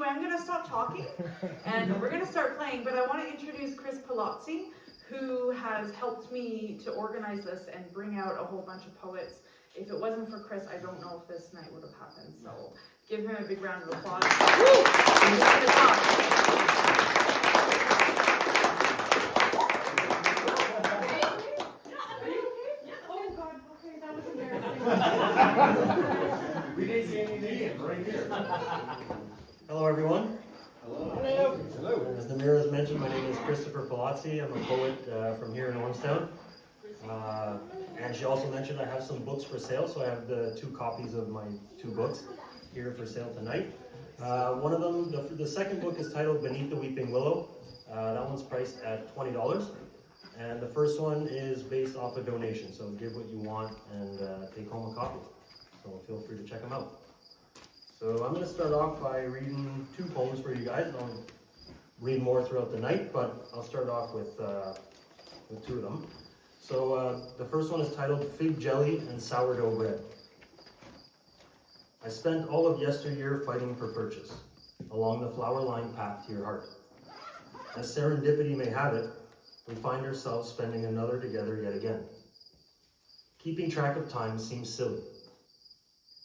I'm going to stop talking and we're going to start playing, but I want to introduce Chris Pilozzi, who has helped me to organize this and bring out a whole bunch of poets. If it wasn't for Chris, I don't know if this night would have happened. So give him a big round of applause. He's going to talk. Oh God, okay, that was embarrassing. We didn't see any names right here. Hello, everyone. Hello. Hello. As Nemira has mentioned, my name is Christopher Pilozzi. I'm a poet from here in Ormstown. And she also mentioned I have some books for sale, so I have the 2 copies of my 2 books here for sale tonight. One of them, the second book is titled Beneath the Weeping Willow. That one's priced at $20. And the first one is based off a donation, so give what you want and take home a copy. So feel free to check them out. So I'm going to start off by reading 2 poems for you guys. I'll read more throughout the night, but I'll start off with 2 of them. So the first one is titled Fig Jelly and Sourdough Bread. I spent all of yesteryear fighting for purchase, along the flower-lined path to your heart. As serendipity may have it, we find ourselves spending another together yet again. Keeping track of time seems silly,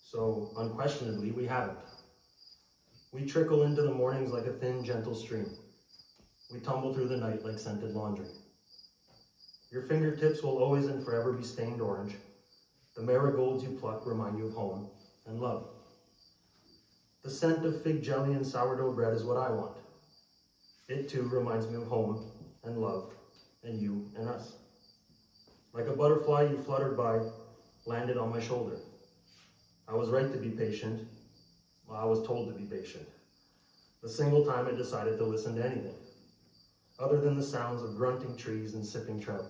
so unquestionably we haven't. We trickle into the mornings like a thin, gentle stream. We tumble through the night like scented laundry. Your fingertips will always and forever be stained orange. The marigolds you pluck remind you of home and love. The scent of fig jelly and sourdough bread is what I want. It too reminds me of home and love and you and us. Like a butterfly you fluttered by, landed on my shoulder. I was right to be patient. Well, I was told to be patient. The single time I decided to listen to anything, other than the sounds of grunting trees and sipping trout.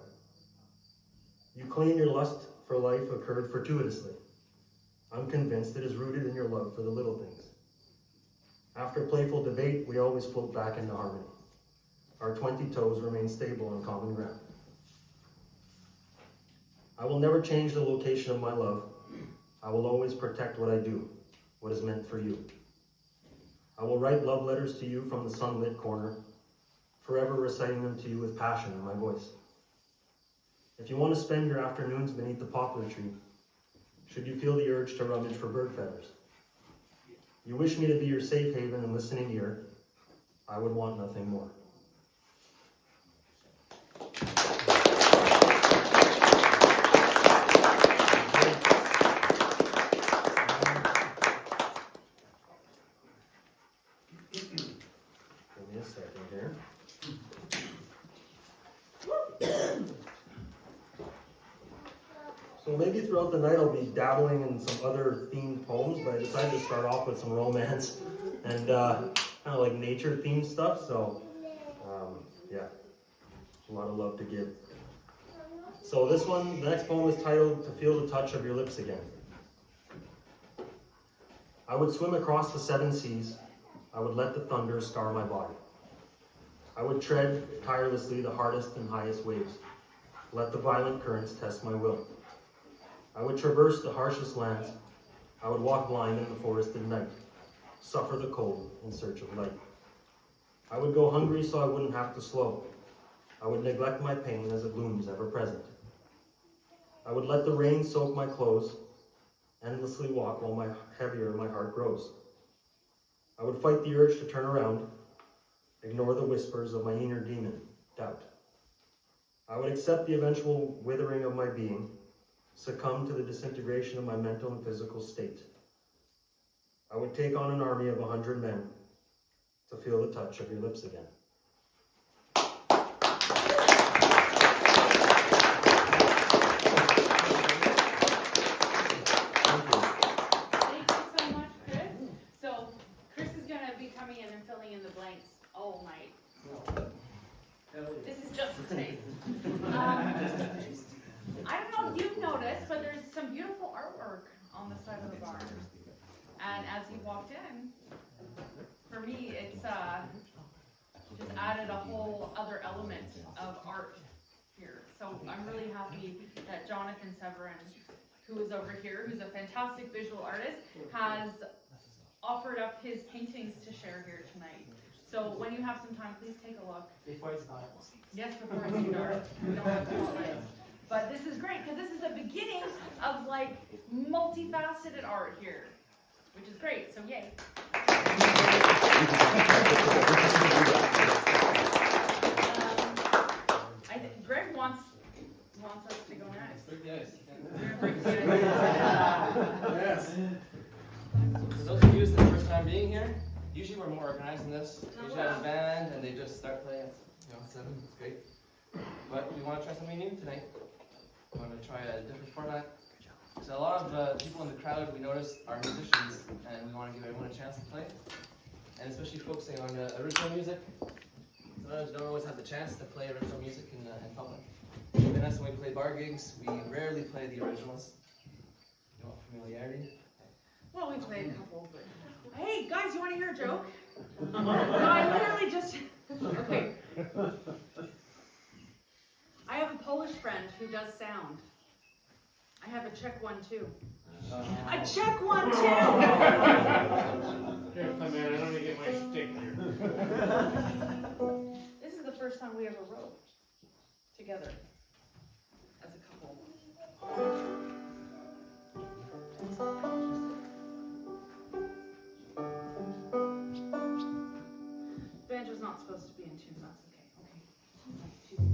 You claim your lust for life occurred fortuitously. I'm convinced it is rooted in your love for the little things. After playful debate, we always float back into harmony. Our 20 toes remain stable on common ground. I will never change the location of my love. I will always protect what I do, what is meant for you. I will write love letters to you from the sunlit corner, forever reciting them to you with passion in my voice. If you want to spend your afternoons beneath the poplar tree, should you feel the urge to rummage for bird feathers, you wish me to be your safe haven and listening ear, I would want nothing more. Give me a second here. So maybe throughout the night I'll be dabbling in some other themed poems, but I decided to start off with some romance and kind of like nature themed stuff. So yeah, a lot of love to give. So this one, the next poem is titled To Feel the Touch of Your Lips Again. I would swim across the 7 seas. I would let the thunder scar my body. I would tread tirelessly the hardest and highest waves. Let the violent currents test my will. I would traverse the harshest lands. I would walk blind in the forested night, suffer the cold in search of light. I would go hungry so I wouldn't have to slow. I would neglect my pain as it looms ever present. I would let the rain soak my clothes, endlessly walk while heavier my heart grows. I would fight the urge to turn around, ignore the whispers of my inner demon, doubt. I would accept the eventual withering of my being, succumb to the disintegration of my mental and physical state. I would take on an army of 100 men to feel the touch of your lips again. Thank you so much, Chris. So Chris is going to be coming in and filling in the blanks all night. This is just a taste. I don't know if you've noticed, but there's some beautiful artwork on the side of the barn. And as you walked in, for me, it's just added a whole other element of art here. So I'm really happy that Jonathan Severin, who is over here, who's a fantastic visual artist, has offered up his paintings to share here So when you have some time, please take a look. Before it's dark. Yes, before it's too dark. We don't have to all this. But this is great because this is the beginning of like multifaceted art here, which is great. So yay. I think Greg wants us to go next. Break the ice. We're gonna break the ice. Yes. For those of you, this is the first time being here. Usually we're more organized than this. We usually have a band and they just start playing at 7. It's great. But we want to try something new tonight. We want to try a different format. So a lot of people in the crowd we noticed are musicians, and we want to give everyone a chance to play. And especially focusing on original music. Sometimes we don't always have the chance to play original music in public. Even us, when we play bar gigs, we rarely play the originals. You want familiarity? Well, we played a couple, but hey, guys, you want to hear a joke? No, I literally just okay. I have a Polish friend who does sound. I have a Czech one too. A Czech one too! Here, come in, I don't need to get my stick here. This is the first time we ever wrote together as a couple. Banjo's not supposed to be in tune, that's okay. Okay. 1, 2,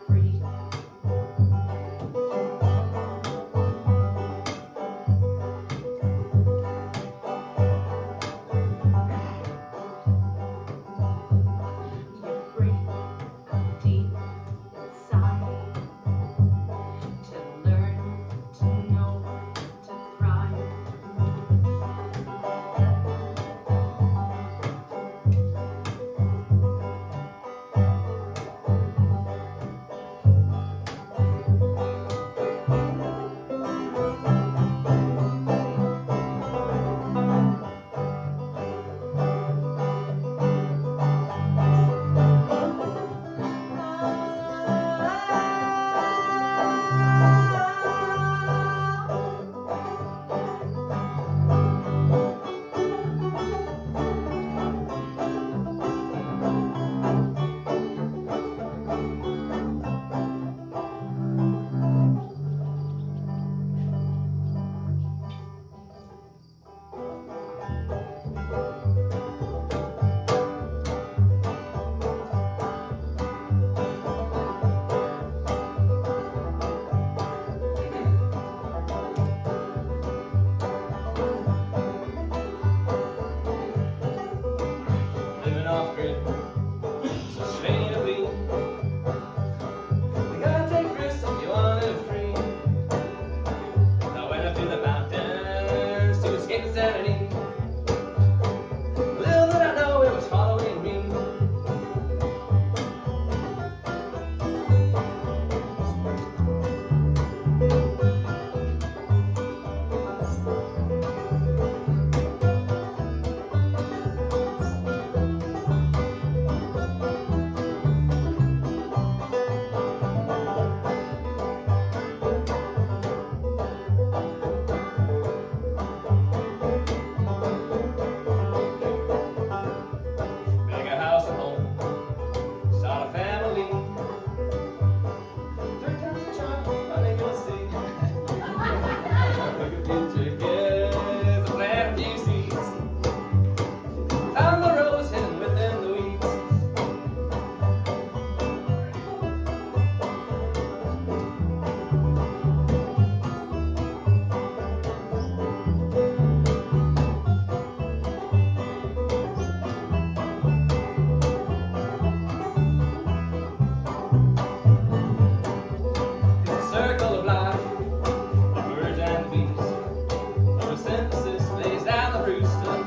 3.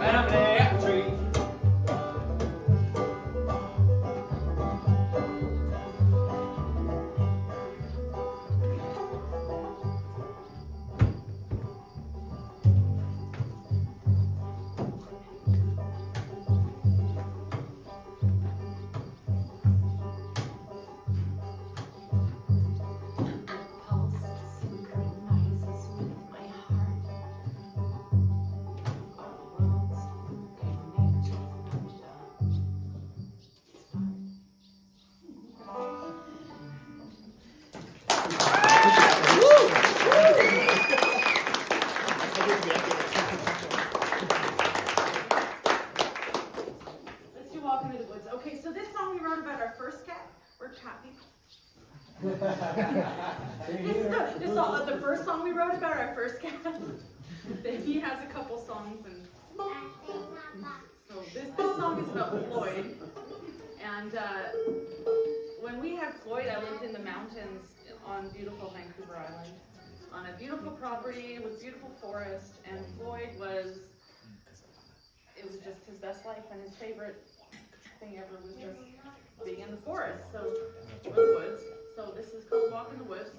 family tree. Pulse synchronizes with my heart. Our worlds connected from the start. Let's do Walk into the Woods. Okay, so this song we wrote about our first cat. We're cat people. This is the first song we wrote about our first cat. Then he has a couple songs, and so this song is about Floyd. And when we had Floyd, I lived in the mountains on beautiful Vancouver Island, on a beautiful property with beautiful forest. And Floyd it was just his best life, and his favorite thing ever was just being in the forest, or the woods. So this is called Walk in the Woods.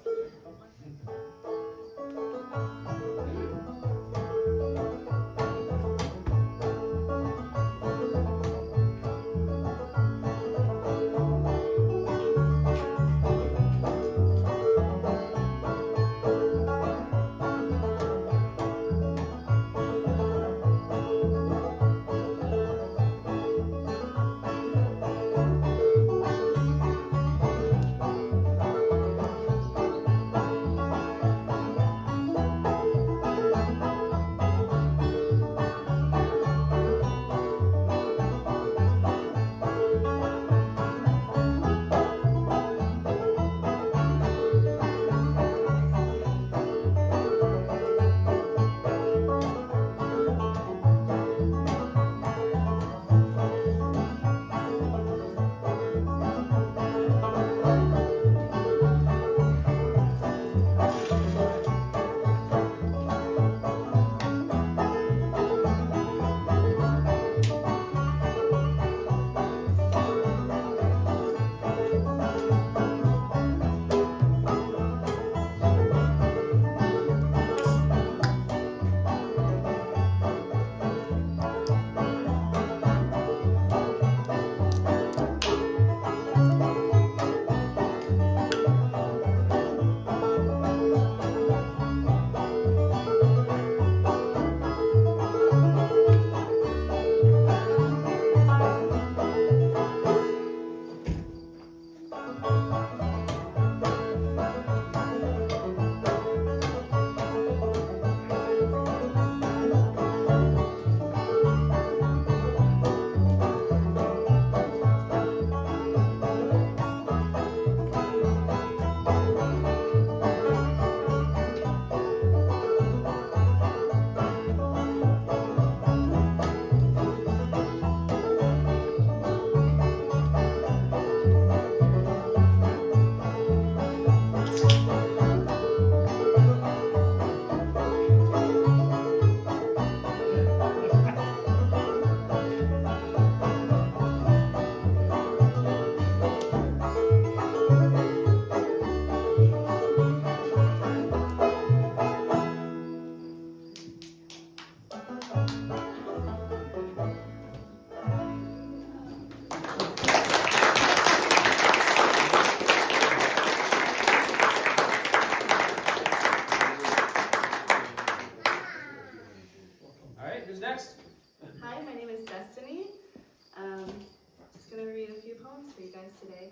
today.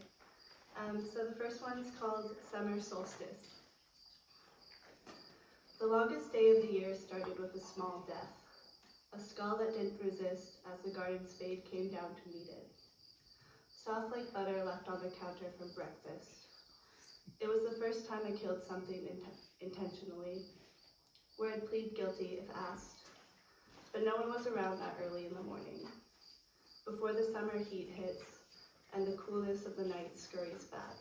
So the first one's called Summer Solstice. The longest day of the year started with a small death, a skull that didn't resist as the garden spade came down to meet it. Soft like butter left on the counter from breakfast. It was the first time I killed something intentionally, where I'd plead guilty if asked, but no one was around that early in the morning, before the summer heat hits and the coolness of the night scurries back.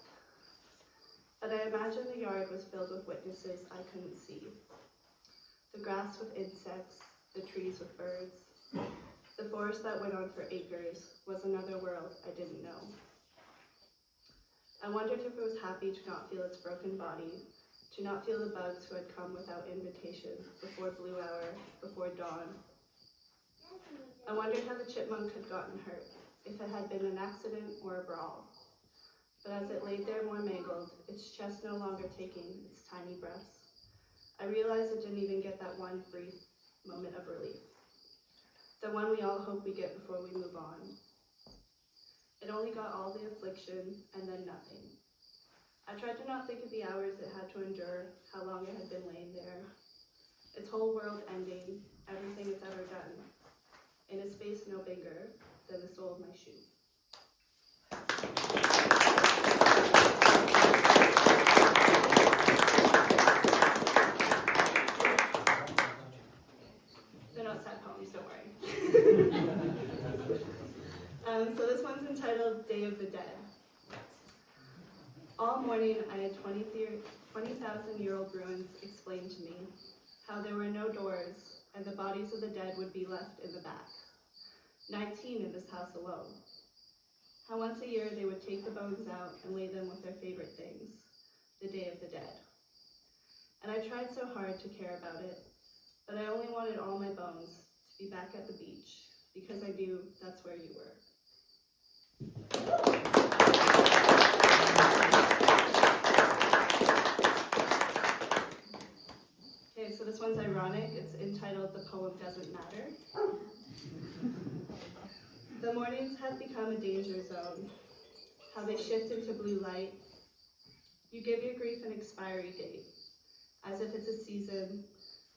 But I imagine the yard was filled with witnesses I couldn't see. The grass with insects, the trees with birds, The forest that went on for acres was another world I didn't know. I wondered if it was happy to not feel its broken body, to not feel the bugs who had come without invitation, before blue hour, before dawn. I wondered how the chipmunk had gotten hurt, if it had been an accident or a brawl. But as it laid there more mangled, its chest no longer taking its tiny breaths, I realized it didn't even get that one brief moment of relief. The one we all hope we get before we move on. It only got all the affliction and then nothing. I tried to not think of the hours it had to endure, how long it had been laying there. Its whole world ending, everything it's ever done, in a space no bigger than the sole of my shoe. They're not sad poems, don't worry. So this one's entitled Day of the Dead. All morning I had 20,000-year-old ruins explain to me how there were no doors and the bodies of the dead would be left in the back. 19 in this house alone. How once a year they would take the bones out and lay them with their favorite things, the Day of the Dead. And I tried so hard to care about it, but I only wanted all my bones to be back at the beach because I knew that's where you were. Okay, so this one's ironic. It's entitled The Poem Doesn't Matter. The mornings have become a danger zone, how they shift into blue light. You give your grief an expiry date, as if it's a season,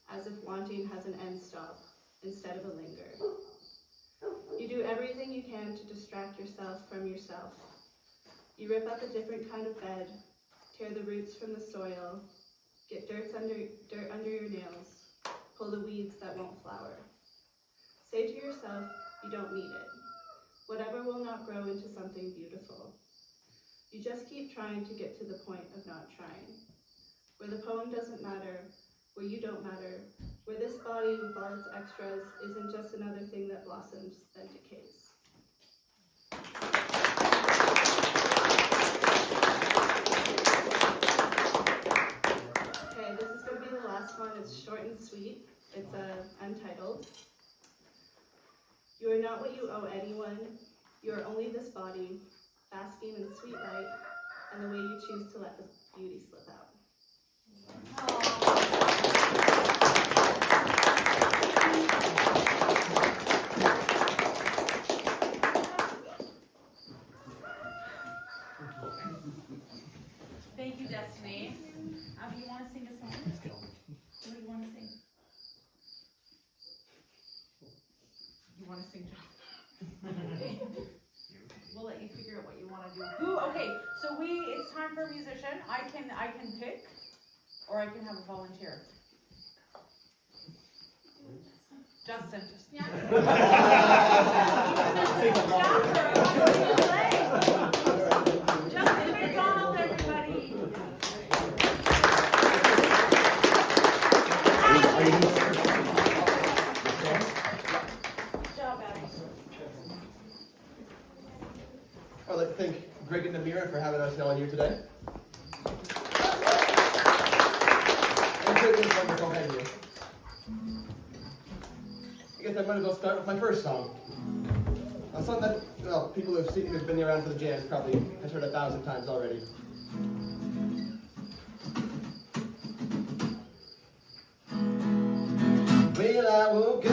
as if wanting has an end stop instead of a linger. You do everything you can to distract yourself from yourself. You rip up a different kind of bed, tear the roots from the soil, get dirt under your nails, pull the weeds that won't flower. Say to yourself, you don't need it. Whatever will not grow into something beautiful. You just keep trying to get to the point of not trying. Where the poem doesn't matter, where you don't matter, where this body with all its extras isn't just another thing that blossoms, then decays. Okay, this is going to be the last one. It's short and sweet. It's untitled. You are not what you owe anyone. You are only this body, basking in sweet light, and the way you choose to let the beauty slip out. Thank you, Destiny. You want to sing a song? Let's go. What do you want to sing? You want to sing, John? We'll let you figure out what you want to do. Okay, so it's time for a musician. I can pick, or I can have a volunteer. Justin. Yeah. Justin McDonald, everybody. Good job, Abby. I'd like to thank Greg and Nemira for having us all here today. And it was wonderful having you. I guess I might as well start with my first song. A song that, well, people who've been around for the jams probably has heard 1,000 times already. Well, I woke up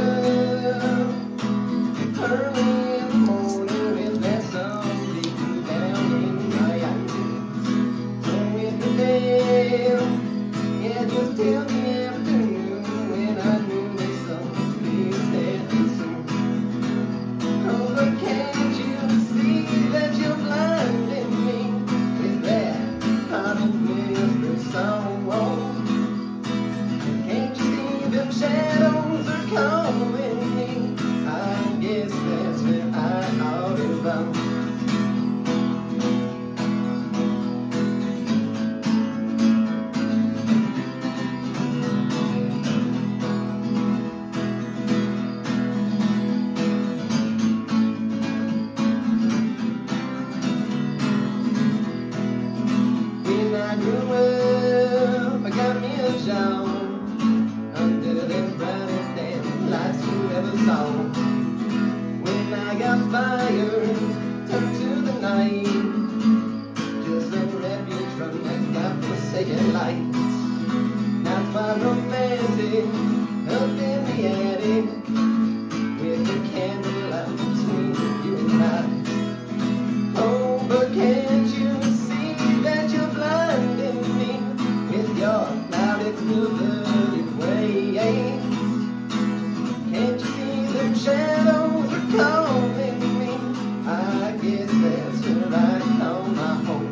early in the morning with that sun beating down in my eyes. So in the bell, yeah, just till the afternoon when I knew that something was happening soon. Oh, but can't you see that you're blinding me with that bottle whisper song? Can't you see them shadows are coming? shadows on. When I got fired, turned to the night, just a refuge from the godforsaken lights. That's my romantic up in the attic, with the candle out between you and I. Oh, but can't you see that you're blinding me with your loud extroverted way? Can't you see them shadows are calling me? I guess that's where I call my home.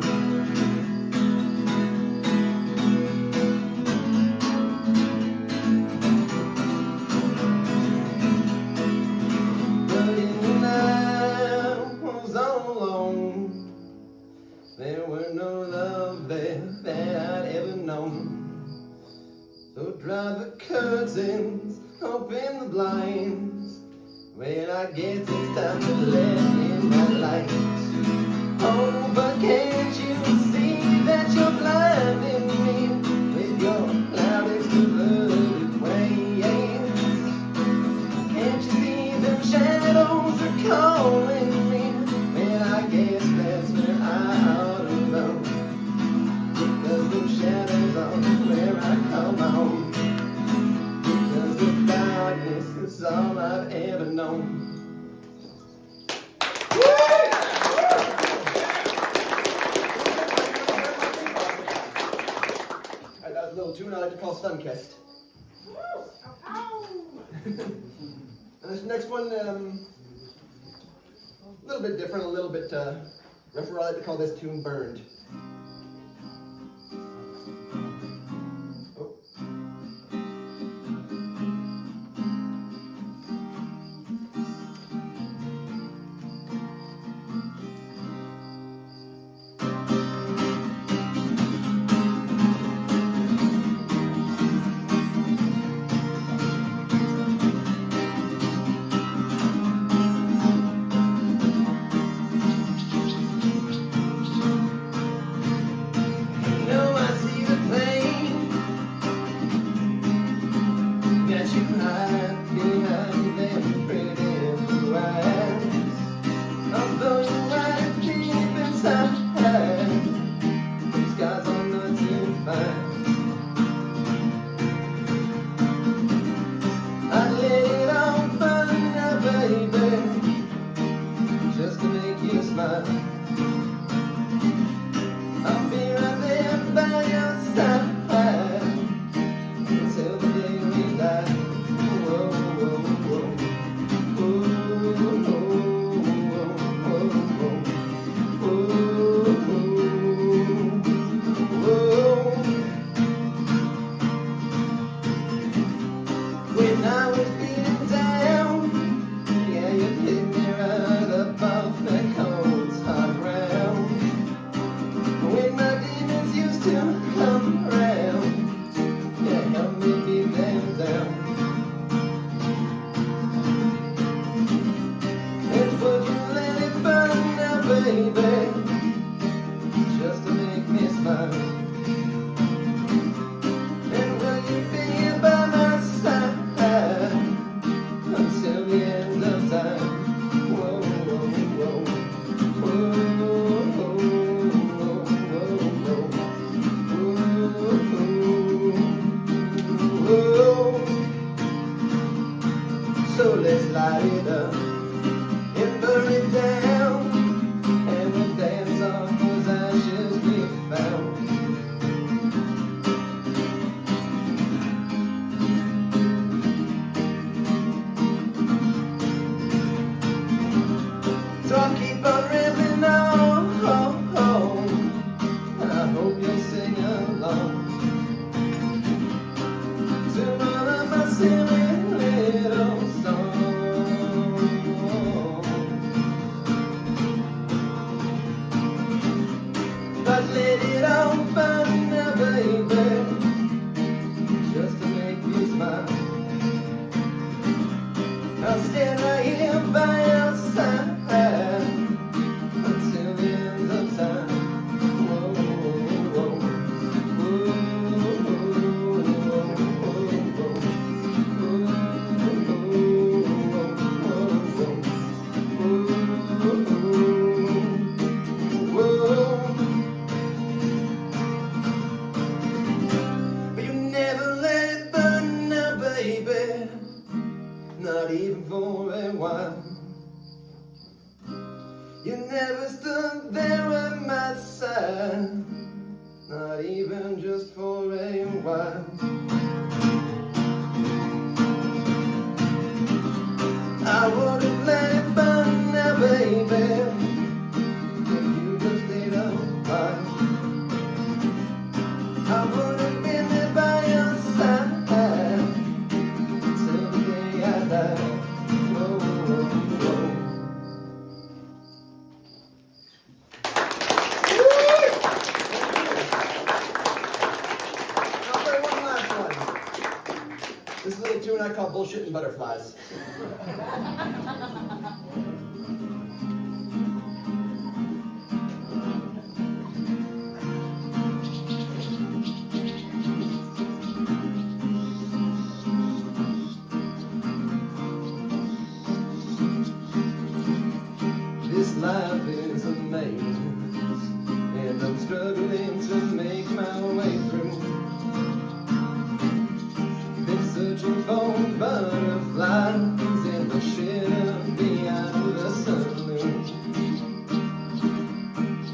But in the night I was all alone. There were no love there that I'd ever known. So draw the curtains, open the blinds. Well, I guess it's time to let in that light. Oh, but can't you see that you're blinding me with your loud extroverted ways? Can't you see them shadows are calling me? Well, I guess that's where I ought to go, because them shadows are where I call my home. Because the darkness is all I've ever known. That was a little tune I like to call Sunkissed. And this next one, a little bit different, a little bit rougher. I like to call this tune Burned. Oh. for a while. You never stood there at my side, not even just for a while. I would have let it burn now, baby, if you just stayed alive. I would have been there by your side till the day I die. Whoa, whoa, whoa. I'll play one last one. This little tune I call Bullshit and Butterflies. This life is a maze, and I'm struggling to make my way through. Been searching for butterflies in the shadow behind the saloon.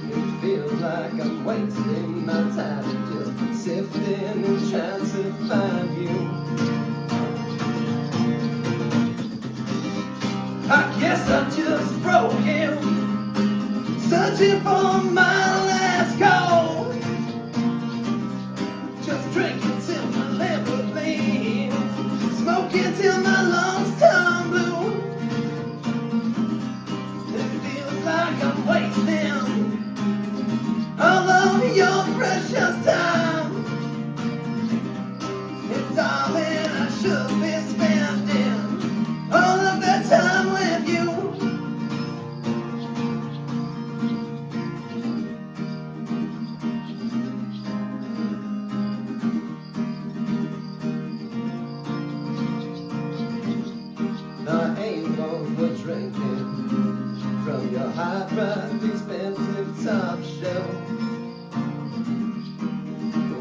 It feels like I'm wasting my time just sifting and trying to find you. I guess I'm just broken, searching for my last call. Just drinking till my liver bleeds, smoking till my lungs turn blue. It feels like I'm wasting all of your precious time. And darling, I should be spending all of that time with you. I ain't known for drinking from your high-priced, expensive top shelf.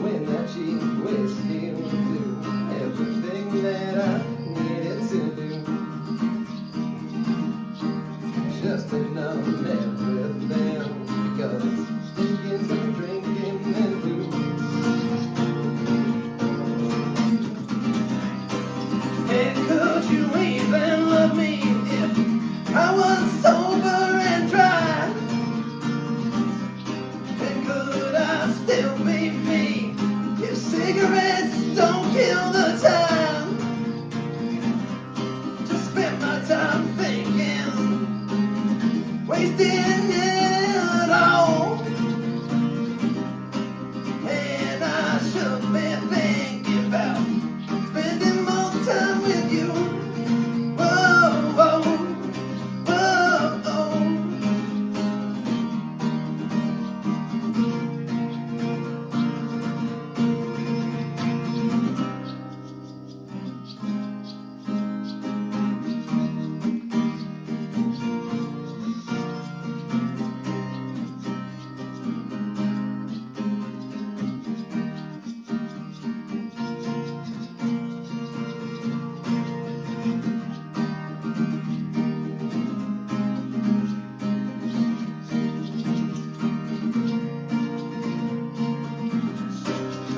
When that cheap whiskey will do everything that I needed to do. Just to numb everything, because drinking's like drinking and booze. And could you even love me if I was sober and dry? And could I still be me if cigarettes don't kill the time? Just spend my time thinking, wasting it all. And I should be thinking about spending more time with you. Whoa, whoa, whoa, oh.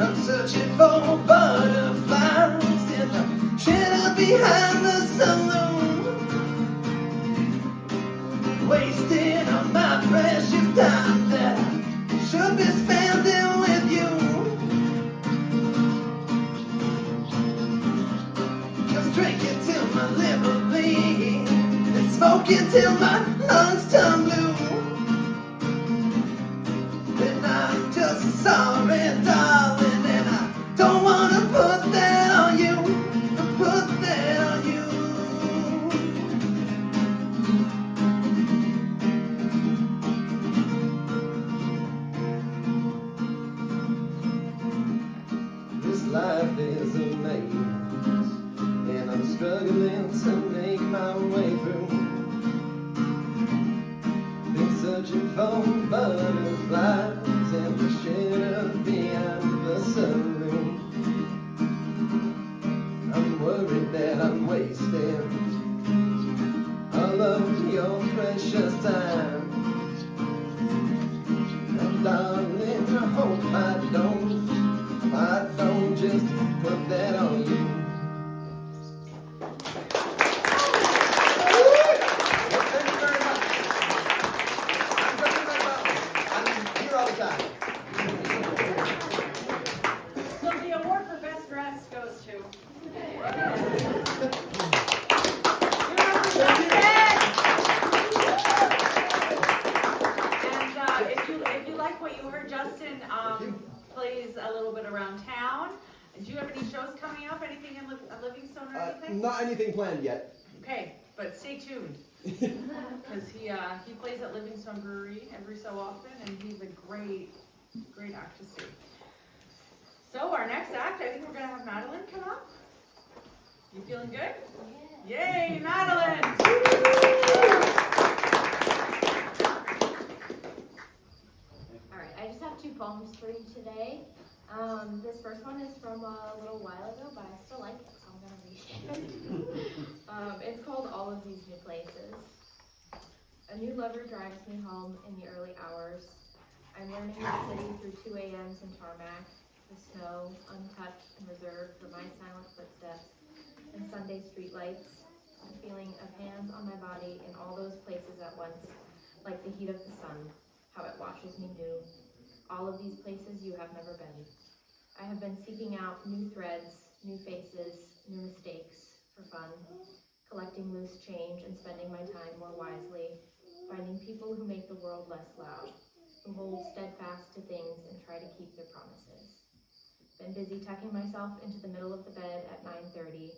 I'm searching for butterflies in the shadow behind the saloon, wasting all my precious time that I should be spending with you. Just drinking till my liver bleeds and smoking till my lungs turn blue. And I'm just sorry, darling, and I don't wanna put that on you, put that on you. This life is a maze, and I'm struggling to make my way through. Been searching for butterflies in the shadow behind the saloon. I'm worried that I'm wasting your precious time. And darling, I hope I don't just put that on you. Thank you very much. I'm Justin McDonald. I'm here all the time. So the award for best dress goes to. If you like what you heard, Justin plays a little bit around town. Do you have any shows coming up? Anything in Livingstone or anything? Not anything planned yet. Okay, but stay tuned. Because he plays at Livingstone Brewery every so often, and he's a great act to see. So our next act, I think we're gonna have Madelyn come up. You feeling good? Yeah. Yay, Madelyn! Alright, I just have 2 poems for you today. This first one is from a little while ago, but I still like it, so I'm gonna read it. It's called All of These New Places. A new lover drives me home in the early hours. I'm learning the city through 2 a.m.s in tarmac, the snow, untouched and reserved for my silent footsteps, and Sunday streetlights, the feeling of hands on my body in all those places at once, like the heat of the sun, how it washes me new. All of these places you have never been. I have been seeking out new threads, new faces, new mistakes for fun, collecting loose change and spending my time more wisely, finding people who make the world less loud, who hold steadfast to things and try to keep their promises. Been busy tucking myself into the middle of the bed at 9:30,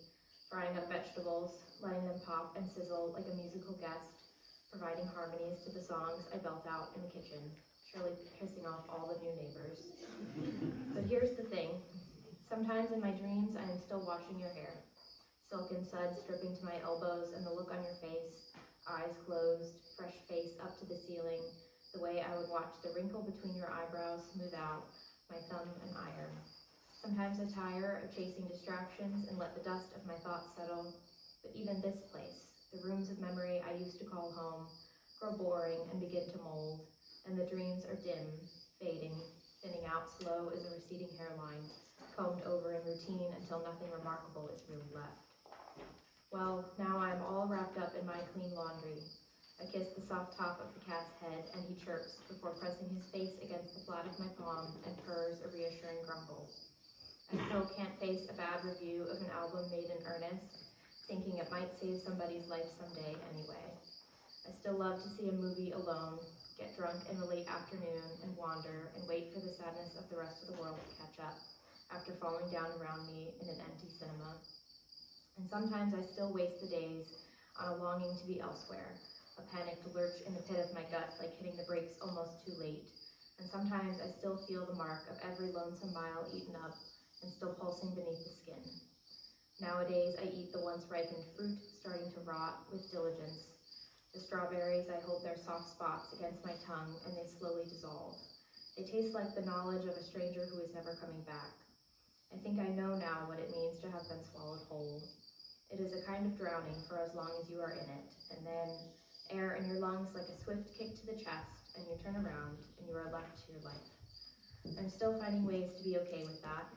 frying up vegetables, letting them pop and sizzle like a musical guest, providing harmonies to the songs I belt out in the kitchen, surely pissing off all the new neighbors. But here's the thing. Sometimes in my dreams, I am still washing your hair. Silken suds dripping to my elbows and the look on your face, eyes closed, fresh face up to the ceiling, the way I would watch the wrinkle between your eyebrows smooth out, my thumb and iron. Sometimes I tire of chasing distractions and let the dust of my thoughts settle, but even this place, the rooms of memory I used to call home, grow boring and begin to mold, and the dreams are dim, fading, thinning out slow as a receding hairline, combed over in routine until nothing remarkable is really left. Well, now I am all wrapped up in my clean laundry. I kiss the soft top of the cat's head, and he chirps before pressing his face against the flat of my palm and purrs a reassuring grumble. I still can't face a bad review of an album made in earnest, thinking it might save somebody's life someday anyway. I still love to see a movie alone, get drunk in the late afternoon and wander and wait for the sadness of the rest of the world to catch up after falling down around me in an empty cinema. And sometimes I still waste the days on a longing to be elsewhere, a panicked lurch in the pit of my gut like hitting the brakes almost too late. And sometimes I still feel the mark of every lonesome mile eaten up and still pulsing beneath the skin. Nowadays I eat the once ripened fruit starting to rot with diligence. The strawberries, I hold their soft spots against my tongue and they slowly dissolve. They taste like the knowledge of a stranger who is never coming back. I think I know now what it means to have been swallowed whole. It is a kind of drowning for as long as you are in it, and then air in your lungs like a swift kick to the chest, and you turn around and you are left to your life. I'm still finding ways to be okay with that.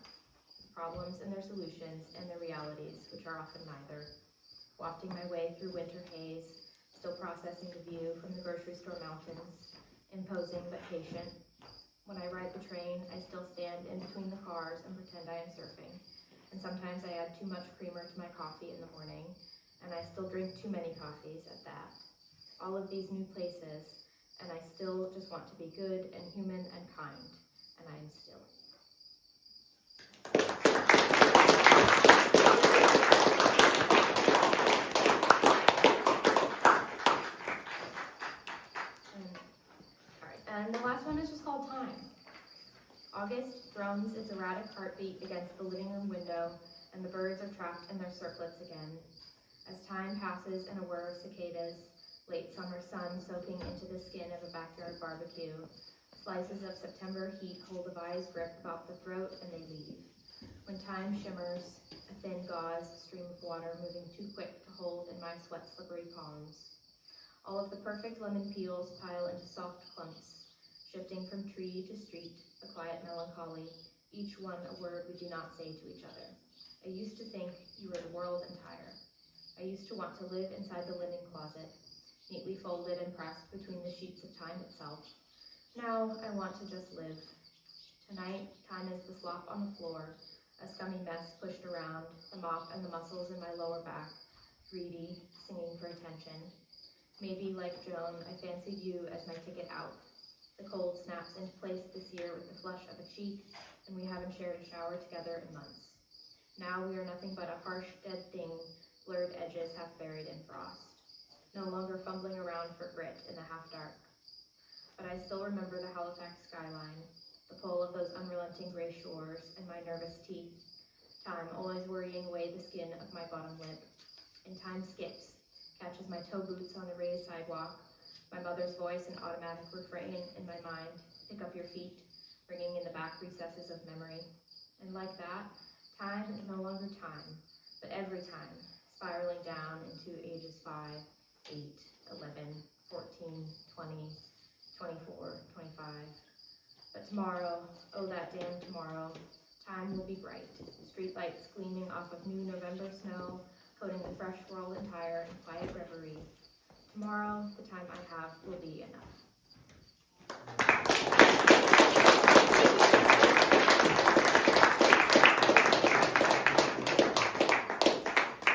Problems and their solutions and their realities, which are often neither. Wafting my way through winter haze, still processing the view from the grocery store mountains, imposing but patient. When I ride the train, I still stand in between the cars and pretend I am surfing. And sometimes I add too much creamer to my coffee in the morning, and I still drink too many coffees at that. All of these new places, and I still just want to be good and human and kind, and I am still. And the last one is just called Time. August drums its erratic heartbeat against the living room window, and the birds are trapped in their circlets again. As time passes in a whir of cicadas, late summer sun soaking into the skin of a backyard barbecue, slices of September heat hold a vise grip about the throat and they leave. When time shimmers, a thin gauze stream of water moving too quick to hold in my sweat-slippery palms. All of the perfect lemon peels pile into soft clumps, shifting from tree to street, a quiet melancholy, each one a word we do not say to each other. I used to think you were the world entire. I used to want to live inside the linen closet, neatly folded and pressed between the sheets of time itself. Now I want to just live. Tonight, time is the slop on the floor, a scummy mess pushed around, the mop and the muscles in my lower back, greedy, singing for attention. Maybe, like Joan, I fancied you as my ticket out. The cold snaps into place this year with the flush of a cheek, and we haven't shared a shower together in months. Now we are nothing but a harsh, dead thing, blurred edges half buried in frost. No longer fumbling around for grit in the half-dark. But I still remember the Halifax skyline, the pull of those unrelenting gray shores, and my nervous teeth. Time always worrying away the skin of my bottom lip. And time skips, catches my toe boots on the raised sidewalk, my mother's voice an automatic refrain in my mind, pick up your feet, ringing in the back recesses of memory. And like that, time is no longer time, but every time, spiraling down into ages 5, 8, 11, 14, 20, 24, 25. But tomorrow, oh that damn tomorrow, time will be bright, streetlights gleaming off of new November snow, coating the fresh world entire in quiet reverie. Tomorrow, the time I have will be enough.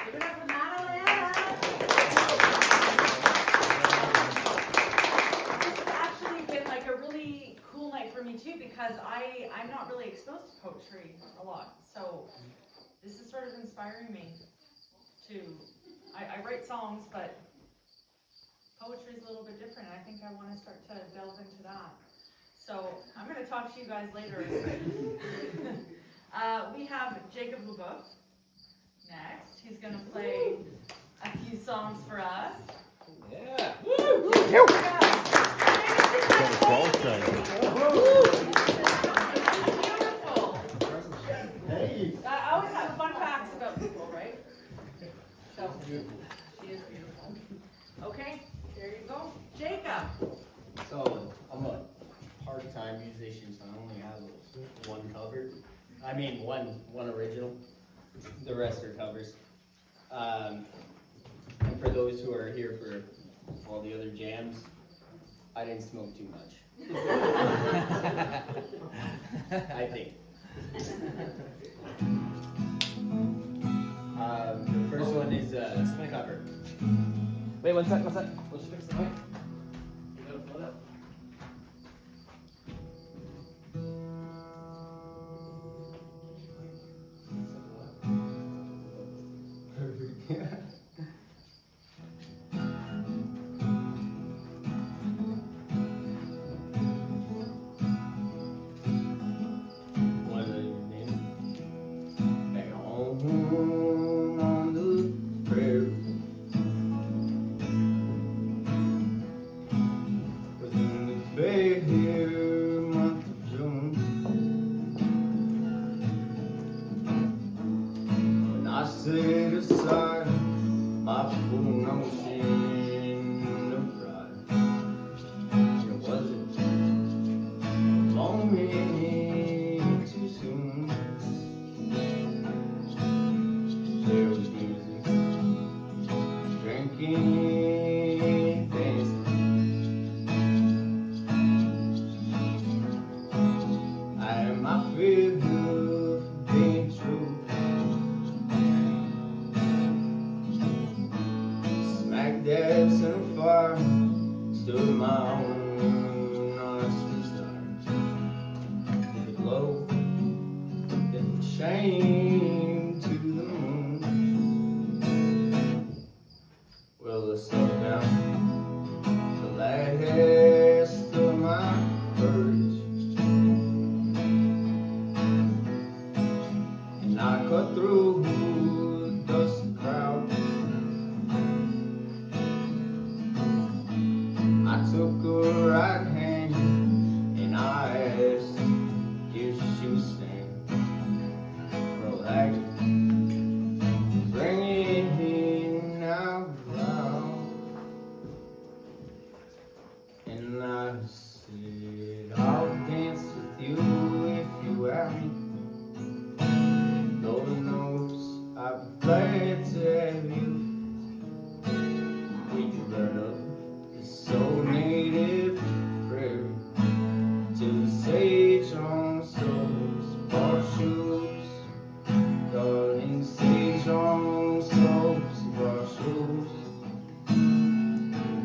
Give it up for Madelyn! This has actually been like a really cool night for me too, because I'm not really exposed to poetry a lot. So this is sort of inspiring me to, I write songs, but poetry is a little bit different, and I think I want to start to delve into that. So I'm going to talk to you guys later. We have Jacob Leboeuf next. He's going to play a few songs for us. Yeah. Beautiful. Hey. I always have fun facts about people, right? So, she is beautiful. Okay, there you go. Jacob. So, I'm a part-time musician, so I only have one cover. I mean, one original. The rest are covers. And for those who are here for all the other jams, I didn't smoke too much. I think. The first one is a cover. Wait, one sec. Let's fix the mic. You gotta pull it up.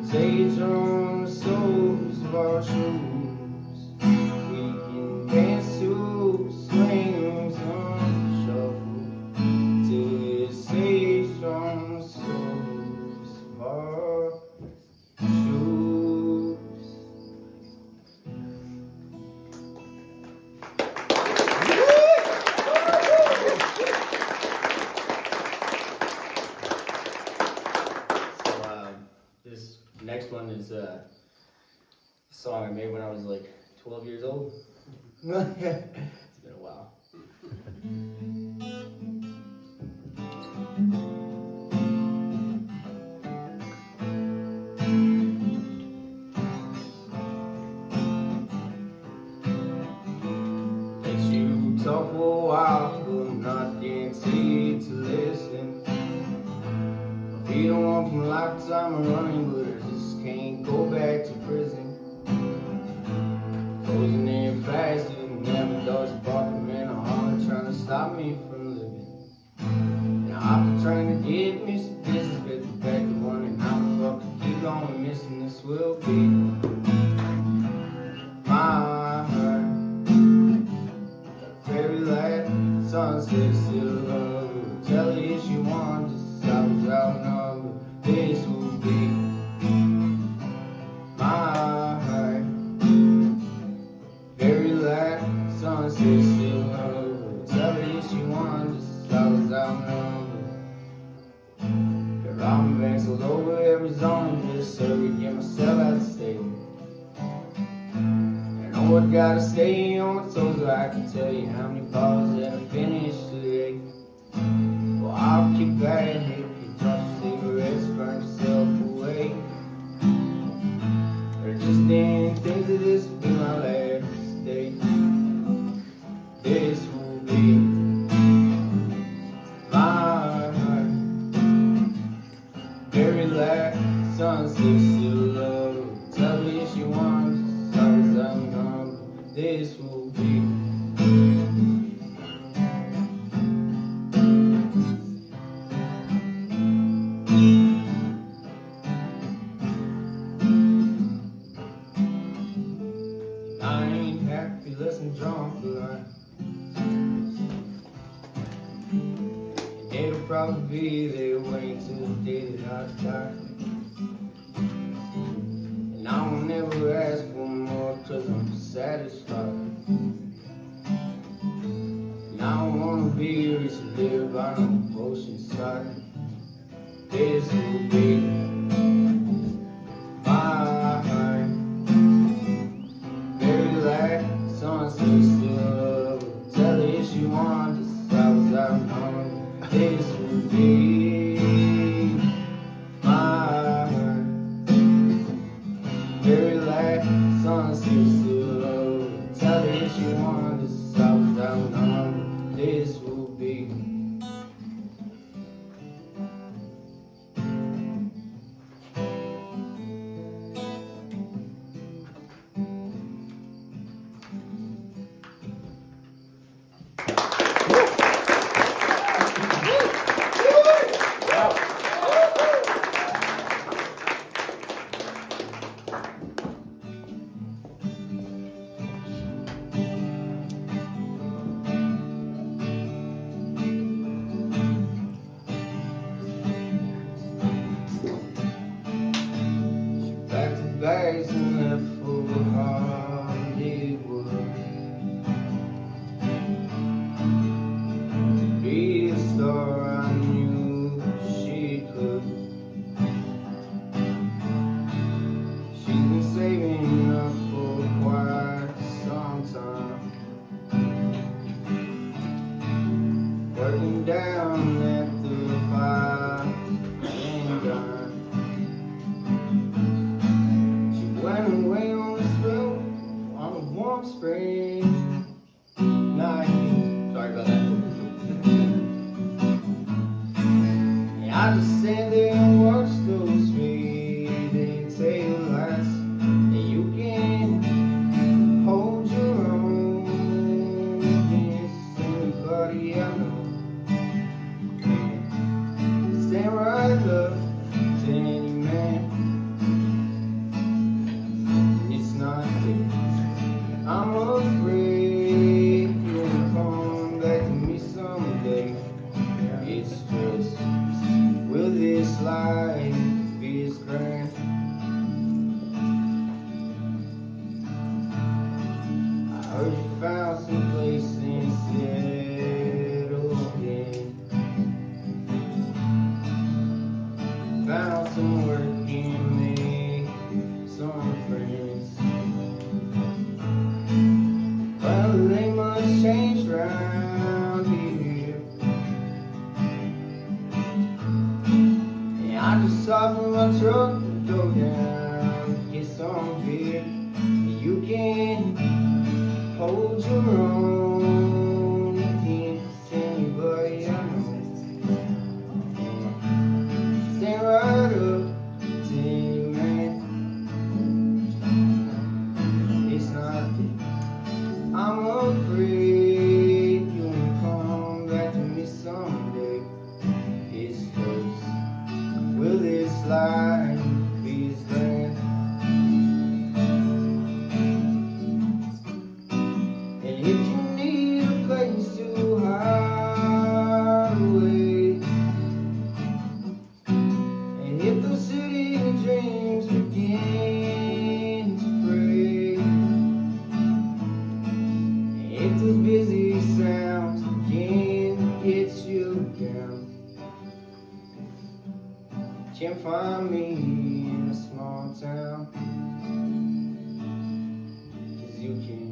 Sage on the soles of our shoes. We can dance to swings on the shuffle. To sage on the soles of our shoes. So, this next one is a song I made when I was like 12 years old. It's been a while. Let you talk for a while, but I'm not guaranteed to listen. My feet don't want from a lifetime of running, but I just can't go back to prison. Closing in fast, and never doors barking, man, I'm hard trying to stop me from living. Now I've been trying to get me some business, but the back to one, and how the fuck I keep going missing this will be my heart. Very last sunset still love you. Tell her if she wants, just I was outnumbered. This will be my heart. Very last sunset still love you. Tell her if she wants, just I was outnumbered. Got robbing banks all over Arizona, just so to get myself out of state. I gotta stay on my toes so I can tell you how many balls that I finished today. Well, I'll keep at it, keep tossing cigarettes, burn yourself away. I just didn't think that this would be my last day. This will be my heart. Very last sunset still love. Tell me if she wants, so I'm gone. This will be I ain't happy, less than drunk, but it'll probably be there waiting till the day that I die. And I will never ask for more, 'cause I'm satisfied. And I don't wanna be rich and live on the ocean side. This will be my heart. Very last sunset still love. Tell her if she wants, just I was out home. This will be my heart. Very last sunset still love. Tell her if she wants, just I was out home. This will be. Bags and left for Hollywood to be the star I knew she could. She's been saving up for quite some time, working down at the fire and dime. Went away on the spell on a warm spring slow down, get some beer. You can hold your own against anybody I know. Stand right up to any man. It's not that I'm afraid you won't come back to me someday. It's just, will this life be as grand? And if you need a place to hide away, and if the city of dreams begin to break, and if those busy sounds begin to get you down, you can't find me in a small town, 'cause you can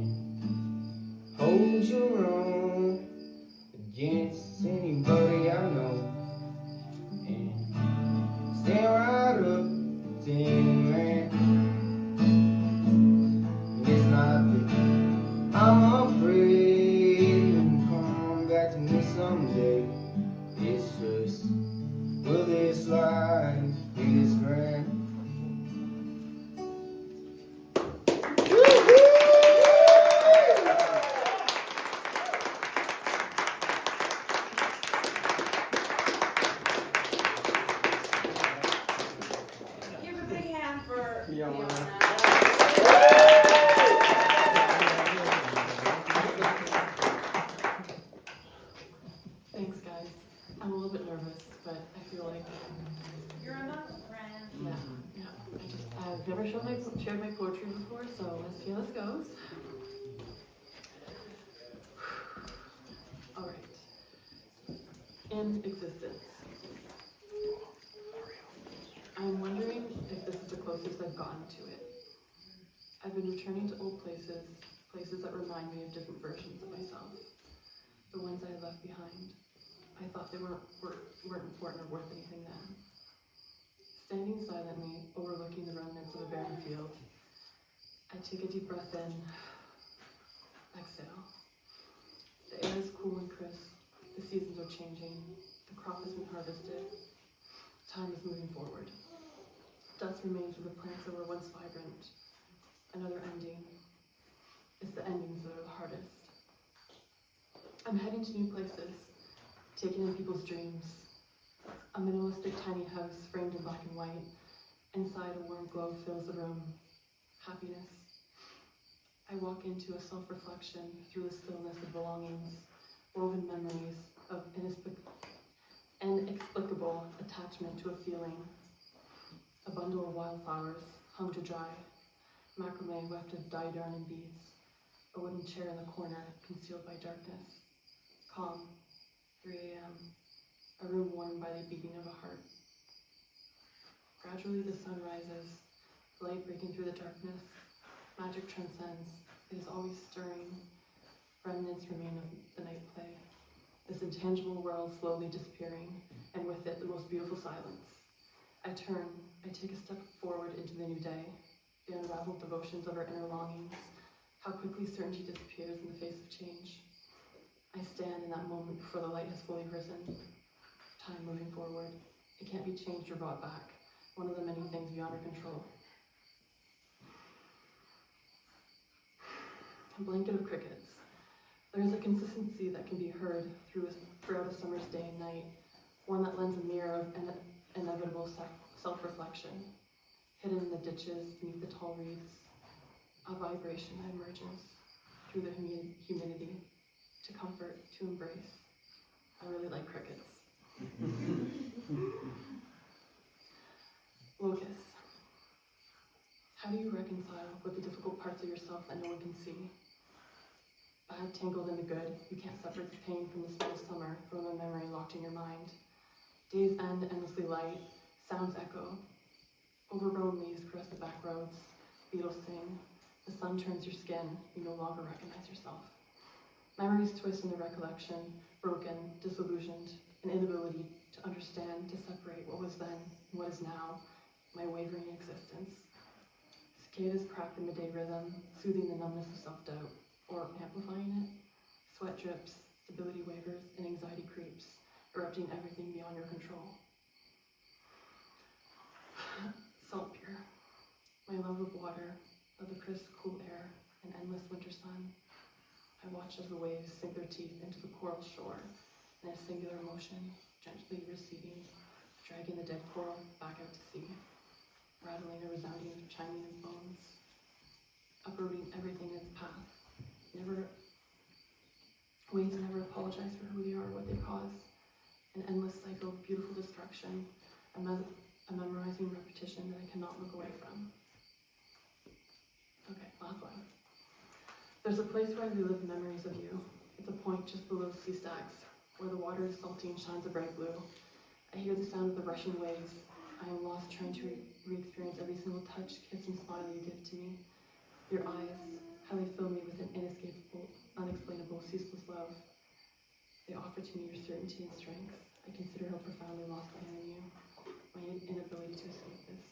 hold your own against anybody I know, and stand right up to any man. And it's not that I'm afraid you'll come back to me someday. It's just, will this life be as grand? Give a big hand for Fiona. Thanks, guys. I'm a little bit nervous, but I feel like, You're a knuckle friend. yeah. I've never shared my poetry before, so let's see how this goes. All right. In existence. I'm wondering if this is the closest I've gotten to it. I've been returning to old places that remind me of different versions of myself. The ones I left behind. I thought they weren't important or worth anything then. Standing silently, overlooking the remnants of a barren field, I take a deep breath in, exhale. The air is cool and crisp, the seasons are changing, the crop has been harvested, time is moving forward. Dust remains with the plants that were once vibrant. Another ending. It's the endings that are the hardest. I'm heading to new places, taking in people's dreams. A minimalistic tiny house framed in black and white. Inside, a warm glow fills the room. Happiness. I walk into a self-reflection through the stillness of belongings, woven memories of inexplicable attachment to a feeling. A bundle of wildflowers hung to dry. Macrame weft of dyed yarn and beads. A wooden chair in the corner, concealed by darkness. Calm. 3 a.m. A room warmed by the beating of a heart. Gradually the sun rises, light breaking through the darkness. Magic transcends. It is always stirring. Remnants remain of the night play. This intangible world slowly disappearing, and with it the most beautiful silence. I turn. I take a step forward into the new day. The unraveled devotions of our inner longings. How quickly certainty disappears in the face of change. I stand in that moment before the light has fully risen. Time moving forward. It can't be changed or brought back. One of the many things beyond our control. A blanket of crickets. There is a consistency that can be heard throughout a summer's day and night. One that lends a mirror of inevitable self-reflection. Hidden in the ditches, beneath the tall reeds. A vibration that emerges through the humidity. To comfort, to embrace. I really like crickets. Locus. How do you reconcile with the difficult parts of yourself that no one can see? Bad tangled into good, you can't separate the pain from the smell of summer, from the memory locked in your mind. Days end endlessly light, sounds echo. Overgrown leaves caress the back roads, beetles sing. The sun turns your skin, you no longer recognize yourself. Memories twist into recollection, broken, disillusioned, an inability to understand, to separate what was then and what is now, my wavering existence. Cicadas crack the midday rhythm, soothing the numbness of self-doubt, or amplifying it. Sweat drips, stability wavers, and anxiety creeps, erupting everything beyond your control. Salt pure. My love of water, of the crisp, cool air, and endless winter sun. I watch as the waves sink their teeth into the coral shore in a singular motion, gently receding, dragging the dead coral back out to sea, rattling a resounding chiming of bones, uprooting everything in its path. Waves never apologize for who they are or what they cause. An endless cycle of beautiful destruction, a memorizing repetition that I cannot look away from. Okay, last one. There's a place where I relive memories of you. It's a point just below sea stacks, where the water is salty and shines a bright blue. I hear the sound of the rushing waves. I am lost trying to re-experience every single touch, kiss, and smile you give to me. Your eyes, how they fill me with an inescapable, unexplainable, ceaseless love. They offer to me your certainty and strength. I consider how profoundly lost I am in you, my inability to escape this.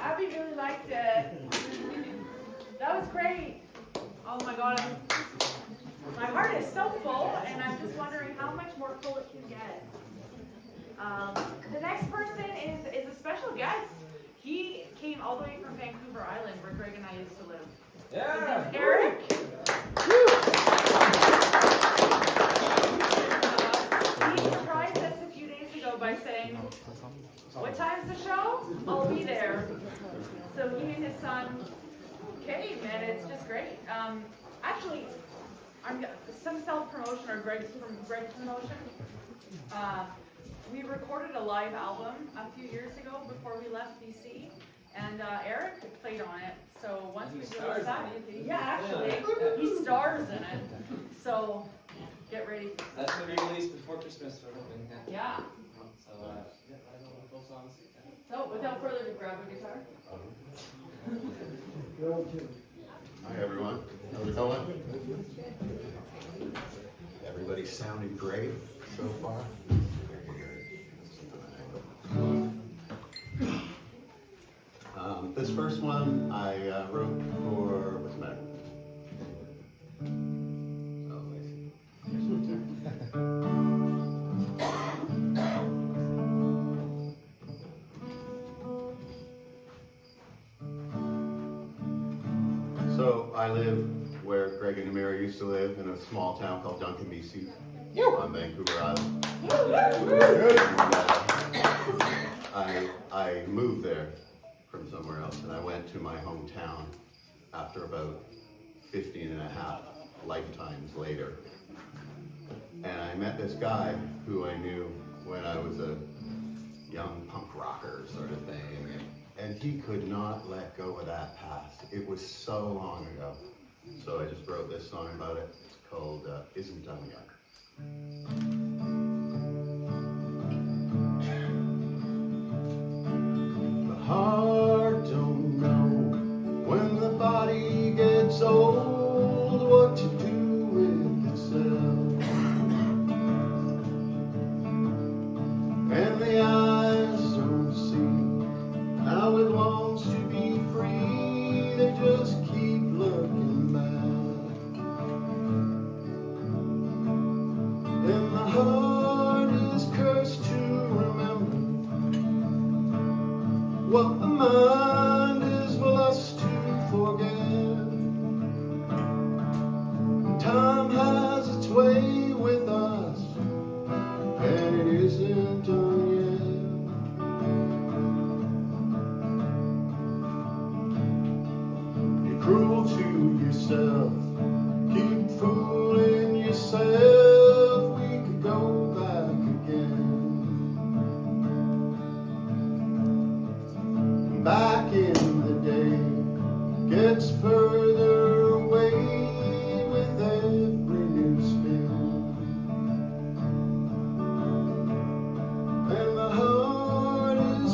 Abby really liked it. That was great. Oh my God, my heart is so full, and I'm just wondering how much more full it can get. The next person is a special guest. He came all the way from Vancouver Island, where Greg and I used to live. Yeah. His name's Eric. He surprised us a few days ago by saying, "What time's the show? I'll be there." So he and his son came, and it's just great. Actually, some self-promotion or Greg's promotion. We recorded a live album a few years ago before we left BC, and Eric played on it. So once we release that, actually, he stars in it. So get ready. That's going to be released before Christmas, we're hoping. Yeah. So, yeah, I know full songs. So without further ado, grab a guitar. Hi, everyone. How's it going? Everybody's sounding great so far. This first one I wrote for, what's the matter? So I live where Greg and Nemira used to live, in a small town called Duncan, BC, on Vancouver Island. And, I moved there from somewhere else, and I went to my hometown after about 15 and a half lifetimes later. And I met this guy who I knew when I was a young punk rocker sort of thing, and he could not let go of that past. It was so long ago. So I just wrote this song about it. It's called Isn't Done Yet. The heart don't know when the body gets old what to do with itself. And the eyes don't see how it longs to be free. They just keep looking back. And the heart is cursed to remember what the mind is blessed to forget. Time has its way with us, and it isn't done yet. You're cruel to yourself, keep fooling yourself. We could go back again. Back in the day gets further away with every new spin. And the heart is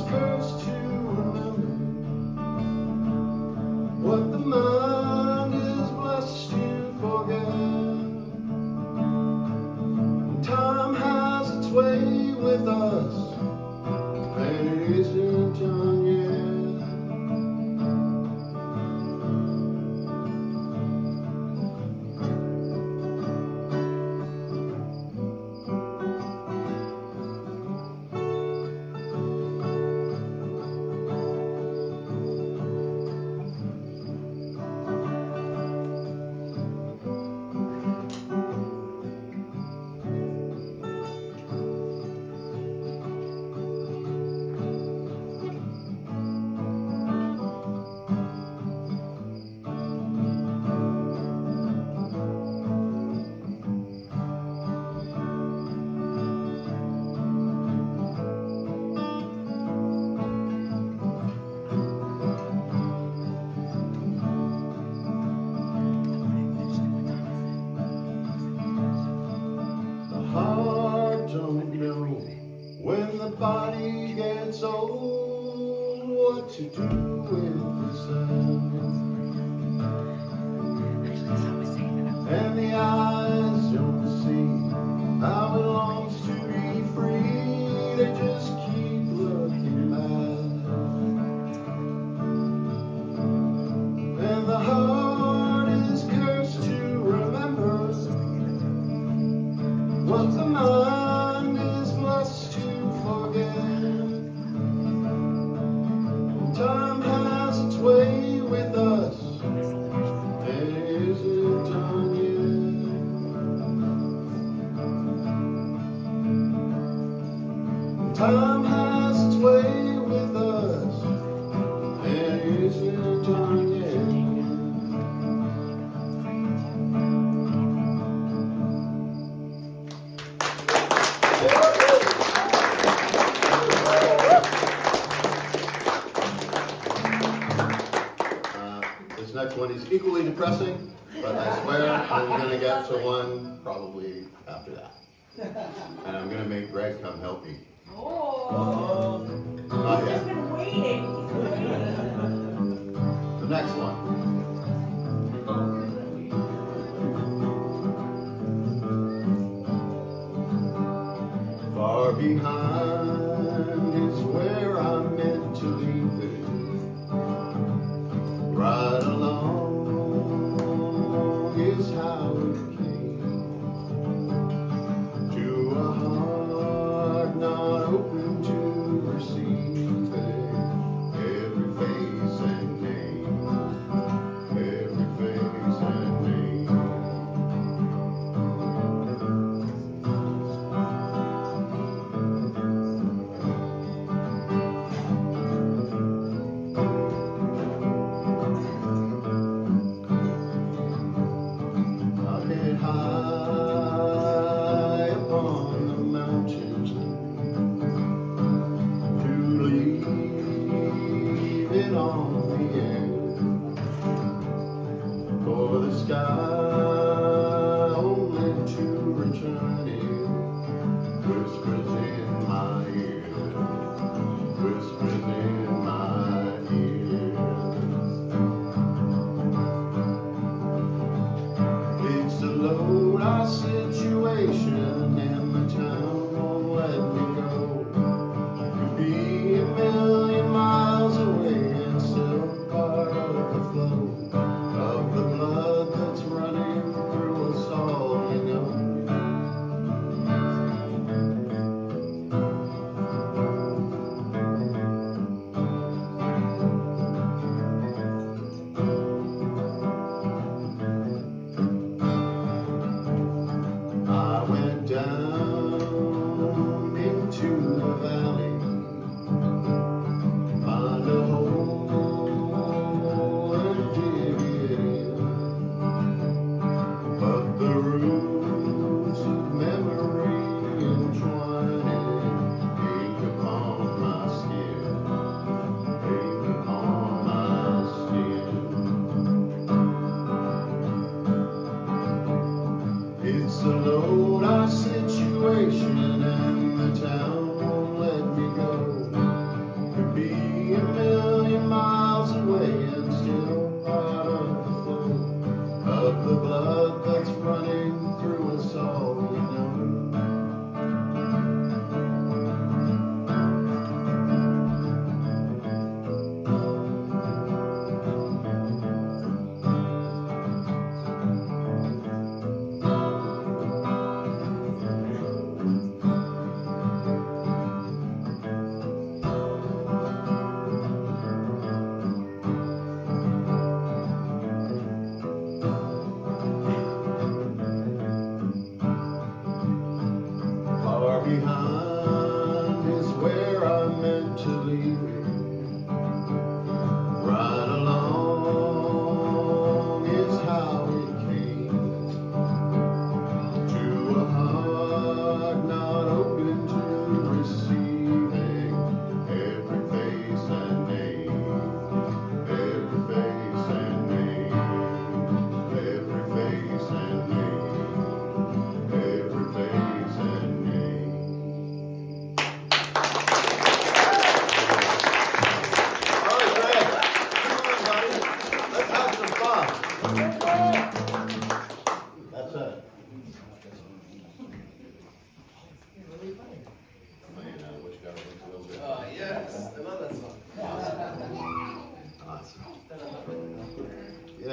body gets old, what to do with the sun. And the eyes don't see how it longs to be free, they just keep looking back. And the heart is cursed to remember what the mind is blessed to forget. Time has its way with us, and it isn't done yet. Time has its way with us, and it isn't done yet. This next one is equally depressing, but I swear I'm gonna get to one probably after that. And I'm gonna make Greg come help me. Oh. Not He's yet. been waiting. The next one. Far behind is where I'm meant to leave it. Right along is how it came. To a heart not open to receive it. Every face and name. Every face and name. High upon the mountain to leave it on the air, for the sky only to return it. Whispers in my ear, whispers in my ear. It's a low-life situation, and the town won't let me go. Could be a million miles away and still part of the flow of the blood that's running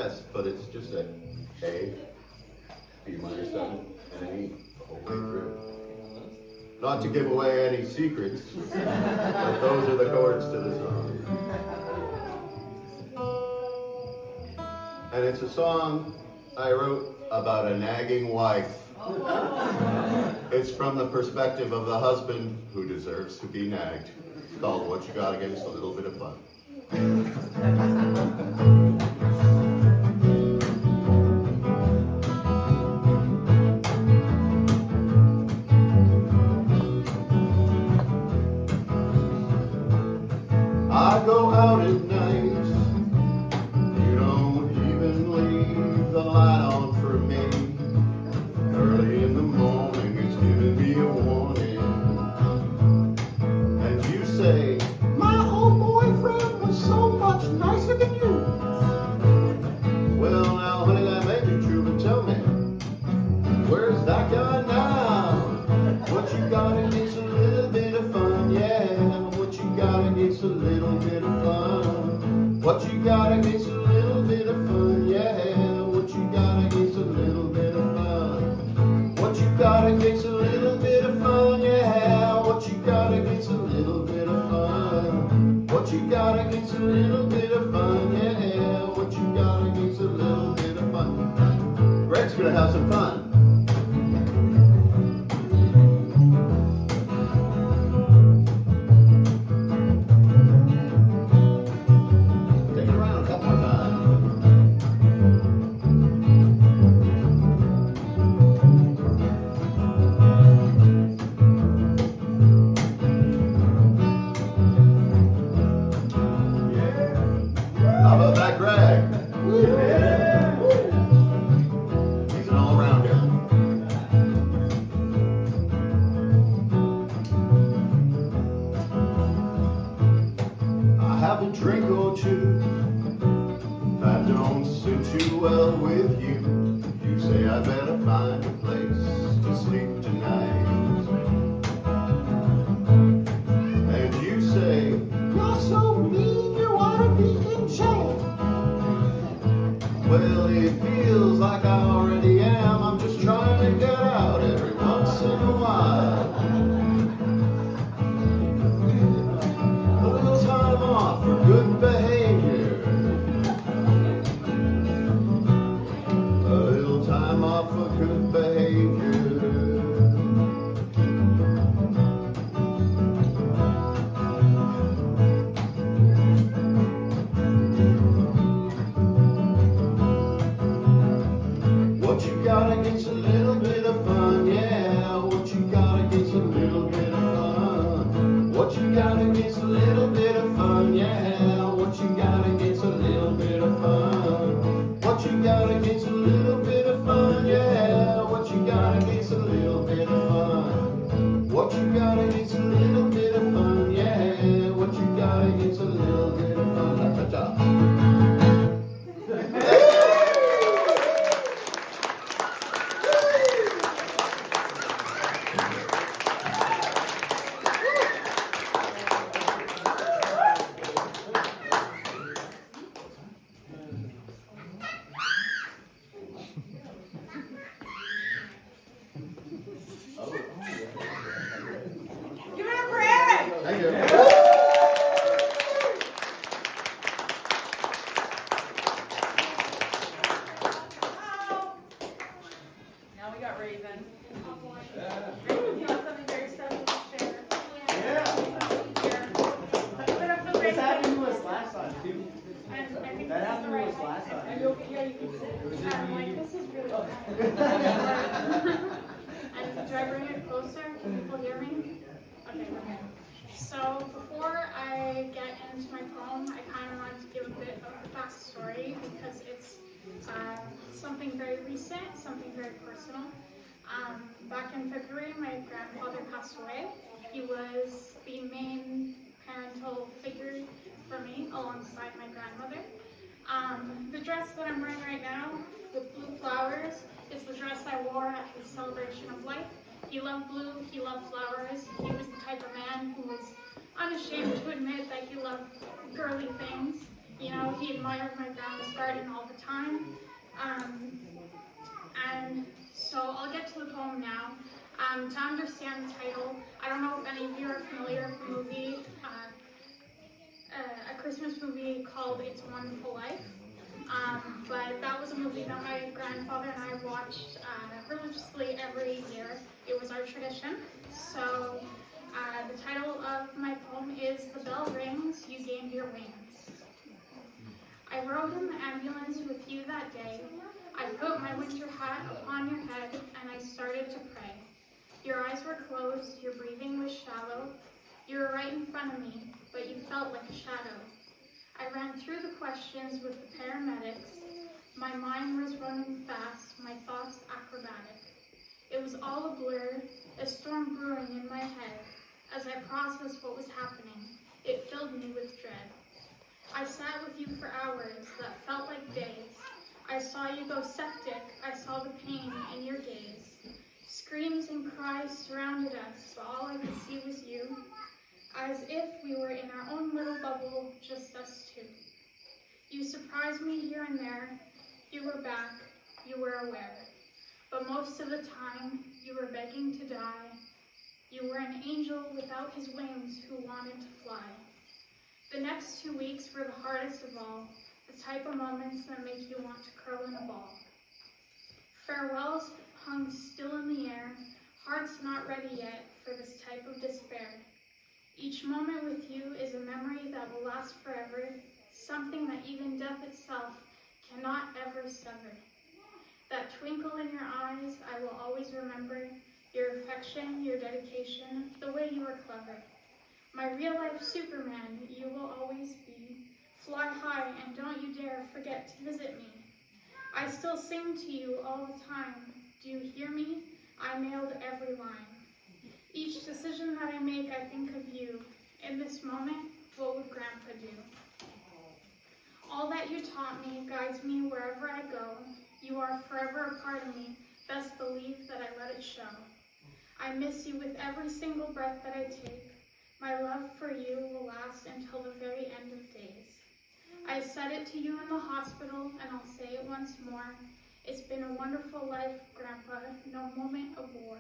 yes, but it's just a A, B minor 7, and an E, the whole way through. Not to give away any secrets, but those are the chords to the song. And it's a song I wrote about a nagging wife. It's from the perspective of the husband who deserves to be nagged. It's called What You Got Against a Little Bit of Fun. I go out at night, you don't even leave the light on for me. Early in the morning, it's giving me a warning. And you say, my old boyfriend was so much nicer than you. Well now honey, that may be true, but tell me, where's that guy now? What you got against a little bit of fun, yeah. What you got against a little bit of fun? What you got against a little bit of fun, yeah. What you got against a little bit of fun? What you got against a little bit of fun, yeah. What you got against a little bit of fun? What you got against a little bit of fun, yeah. What you got against a little bit of fun? Greg's gonna have some fun. Take it around a couple more times. How about that, Greg? He's an all-rounder. I have a drink or two that don't suit too well with you. You say I better find a place to sleep tonight. And you say, you're so mean, you ought to be in jail. Well, it feels like I already am. I'm just trying to get out every once in a while. A little time off for good behavior. A little time off for good behavior. What you got against a little bit of fun, yeah. What you got against a little bit of fun? What you got against a little bit of fun, yeah. What you got against a little bit of fun? What you got against a little bit of fun, yeah. What you got against a little bit of fun? What you got against a little bit of fun, yeah. What you got against a little bit of fun? Cha-cha. Give it up for Aaron! Thank you. Now we got Raven. Raven, you have something very special to share. Yeah. Here. Give it up for This Raven. happened to us last time too. And I think That this is happened the to right us last height. time. Are you okay? Yeah, you can sit. I'm like, this is really And do I bring it closer? Can people hear me? Okay, okay. So before I get into my poem, I kind of wanted to give a bit of a backstory because it's something very recent, something very personal. Back in February, my grandfather passed away. He was the main parental figure for me alongside my grandmother. The dress that I'm wearing right now with blue flowers is the dress I wore at his celebration of life. He loved blue, he loved flowers. He was the type of man who was unashamed to admit that he loved girly things. You know, he admired my grandma's garden all the time. And so I'll get to the poem now. To understand the title, I don't know if any of you are familiar with the movie, a Christmas movie called It's a Wonderful Life. But that was a movie that my grandfather and I watched religiously every year. It was our tradition. So the title of my poem is The Bell Rings, You Gained Your Wings. I rode in the ambulance with you that day. I put my winter hat upon your head and I started to pray. Your eyes were closed, your breathing was shallow. You were right in front of me, but you felt like a shadow. I ran through the questions with the paramedics. My mind was running fast, my thoughts acrobatic. It was all a blur, a storm brewing in my head. As I processed what was happening, it filled me with dread. I sat with you for hours that felt like days. I saw you go septic, I saw the pain in your gaze. Screams and cries surrounded us, but all I could see was you. As if we were in our own little bubble, just us two. You surprised me here and there. You were back, you were aware. But most of the time, you were begging to die. You were an angel without his wings who wanted to fly. The next 2 weeks were the hardest of all, the type of moments that make you want to curl in a ball. Farewells hung still in the air, hearts not ready yet for this type of despair. Each moment with you is a memory that will last forever, something that even death itself cannot ever sever. That twinkle in your eyes I will always remember, your affection, your dedication, the way you were clever. My real-life Superman, you will always be. Fly high and don't you dare forget to visit me. I still sing to you all the time. Do you hear me? I nailed every line. Each decision that I make, I think of you. In this moment, what would Grandpa do? All that you taught me guides me wherever I go. You are forever a part of me. Best believe that I let it show. I miss you with every single breath that I take. My love for you will last until the very end of days. I said it to you in the hospital, and I'll say it once more. It's been a wonderful life, Grandpa, no moment of war.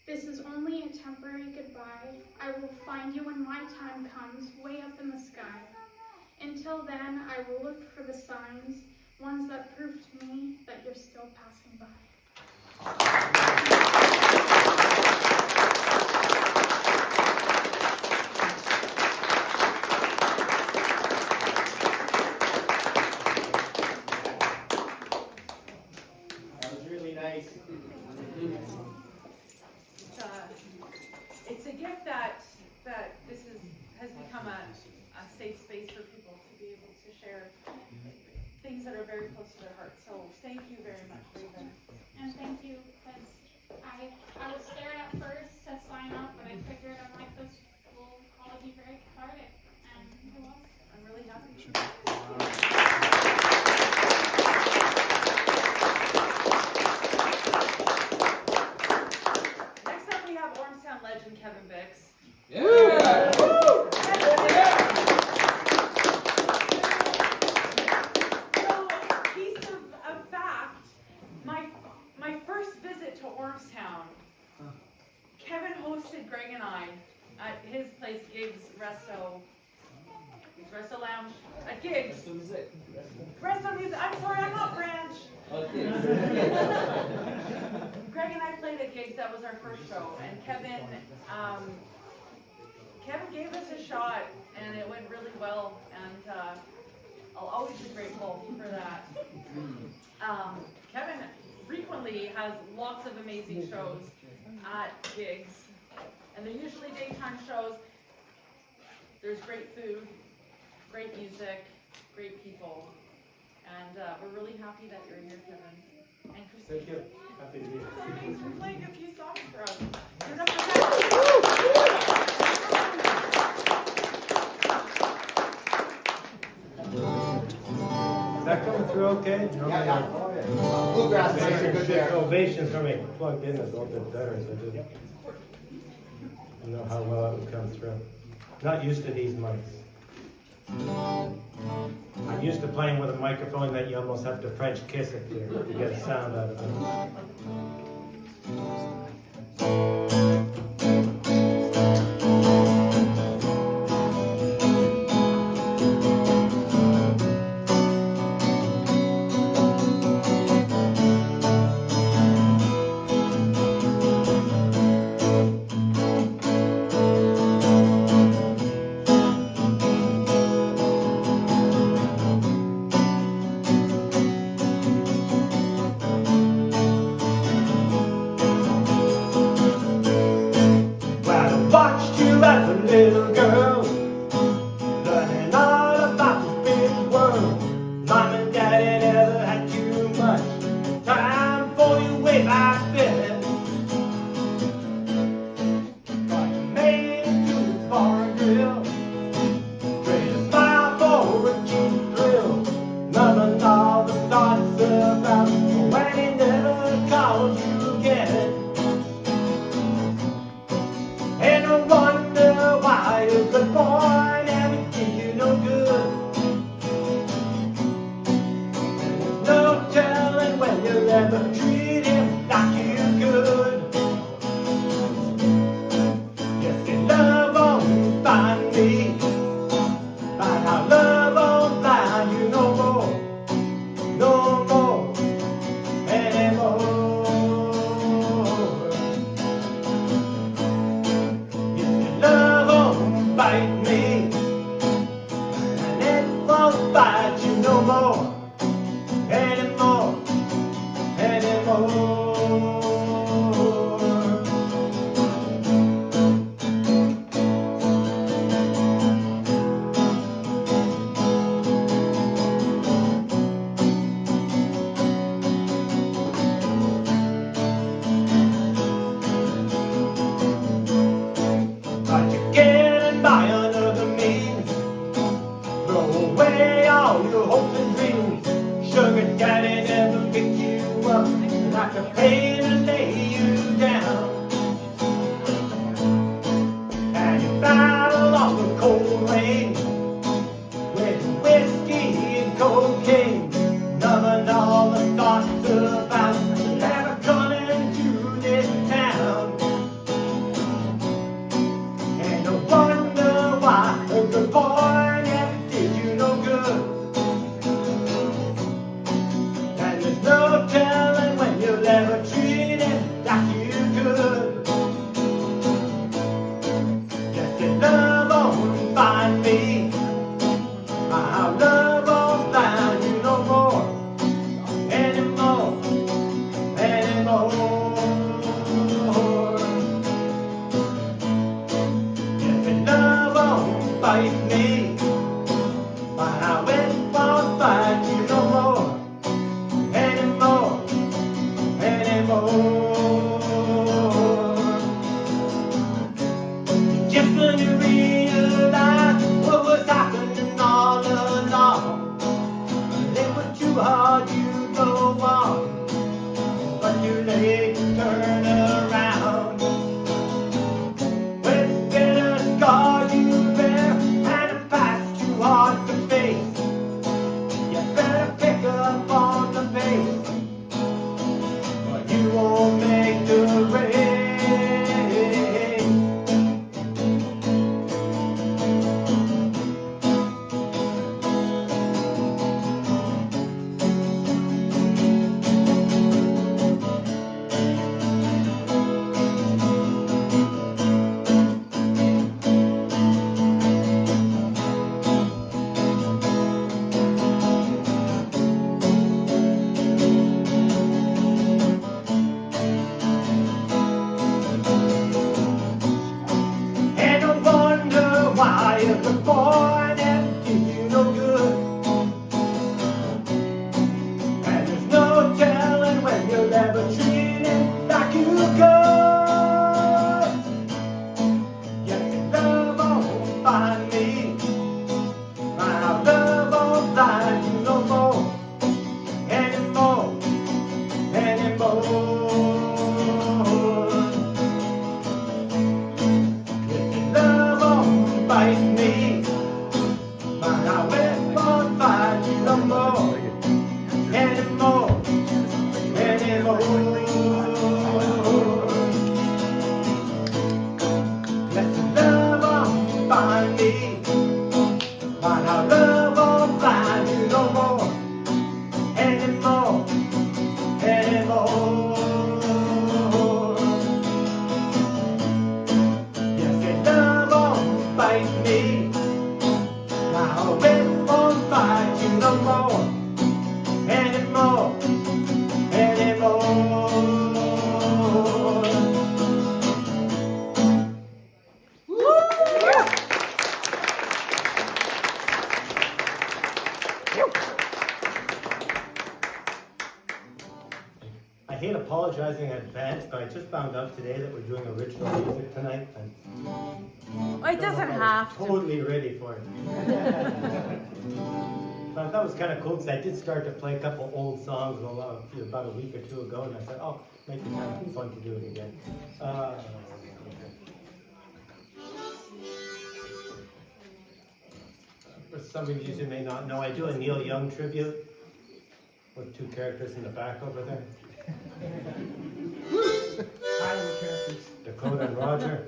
This is only a temporary goodbye. I will find you when my time comes, way up in the sky. Until then, I will look for the signs, ones that prove to me that you're still passing by. That was really nice. It's a gift that this has become a safe space for people to be able to share things that are very close to their heart. So thank you very much, Raven. And thank you, because I was scared at first to sign up, but I figured I'm like, this will probably be very cathartic, and it was. I'm really happy. Next up we have Ormstown legend Kevin Bickes. Yeah! So, piece of fact, my first visit to Ormstown, Kevin hosted Greg and I at his place, Gigs Resto Lounge, at Gigs. Resto Music, I'm sorry, I'm not French. Greg and I played at Gigs, that was our first show, and Kevin gave us a shot, and it went really well, and I'll always be grateful for that. Kevin frequently has lots of amazing shows at Gigs, and they're usually daytime shows. There's great food, great music, great people, and we're really happy that you're here, Kevin. And Christine. Thank you. Happy to be here. So thanks for playing a few songs for us. You're number 10. Is that coming through okay? Bluegrass is a good The share. ovation's coming plugged in a little bit better, so I just don't know how well it would come through. Not used to these mics. I'm used to playing with a microphone that you almost have to French kiss it to get a sound out of it. Little girl, learning all about the big world. Mom and Daddy never had too much time for you way back then. But you made it to the bar and grill, trade a smile for a cheap thrill. None of all the thoughts about when he never called you again. And no wonder why a good boy never did you no good. There's no telling when you'll ever treat him like you could. Yes, your love won't find me, but our love won't find you no more, no more, anymore. Bite me, and it won't bite you no more, anymore, anymore. But you can't buy another means. Throw away all your hopes and dreams. Sugar daddy never picked you up like a pain to lay you down. And you battle on the cold rain with whiskey and cocaine. None of all the thoughts about never coming to this town. And no wonder why a good boy never did you no good. And there's no telling when you'll ever treat him like you could. Yes, your love won't find me, my love won't find you no more, anymore, anymore. Yes, your love won't bite me, but I won't bite you no more, anymore, anymore. Just when you realize what was happening all along, it was too hard you go on, but too late to turn around. With bitter scars you bear and a past too hard to face, you better pick up on the pace, or you won't make the race. Our love won't find you no more, anymore, anymore. Yes, your love won't bite me. Now it won't bite you no more, anymore, anymore. I hate apologizing in advance, but I just found out today that we're doing original music tonight, and It doesn't have to. totally ready for it. But I thought it was kind of cool because I did start to play a couple old songs about a week or two ago, and I said, oh, make it kind of fun to do it again. For some of you who may not know, I do a Neil Young tribute with two characters in the back over there. Dakota and Roger.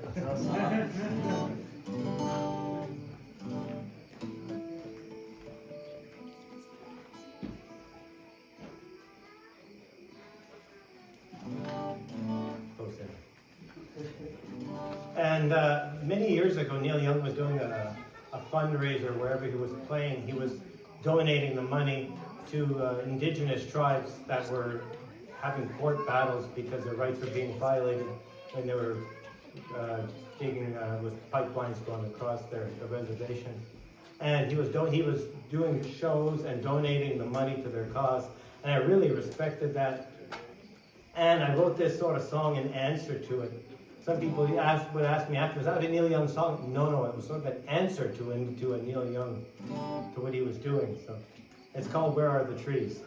And many years ago, Neil Young was doing a fundraiser wherever he was playing. He was donating the money to indigenous tribes that were having court battles because their rights were being violated when they were digging with pipelines going across the reservation. And he was doing shows and donating the money to their cause, and I really respected that. And I wrote this sort of song in answer to it. Some people would ask me after, was that a Neil Young song? No, it was sort of an answer to a Neil Young, to what he was doing. So it's called Where Are the Trees?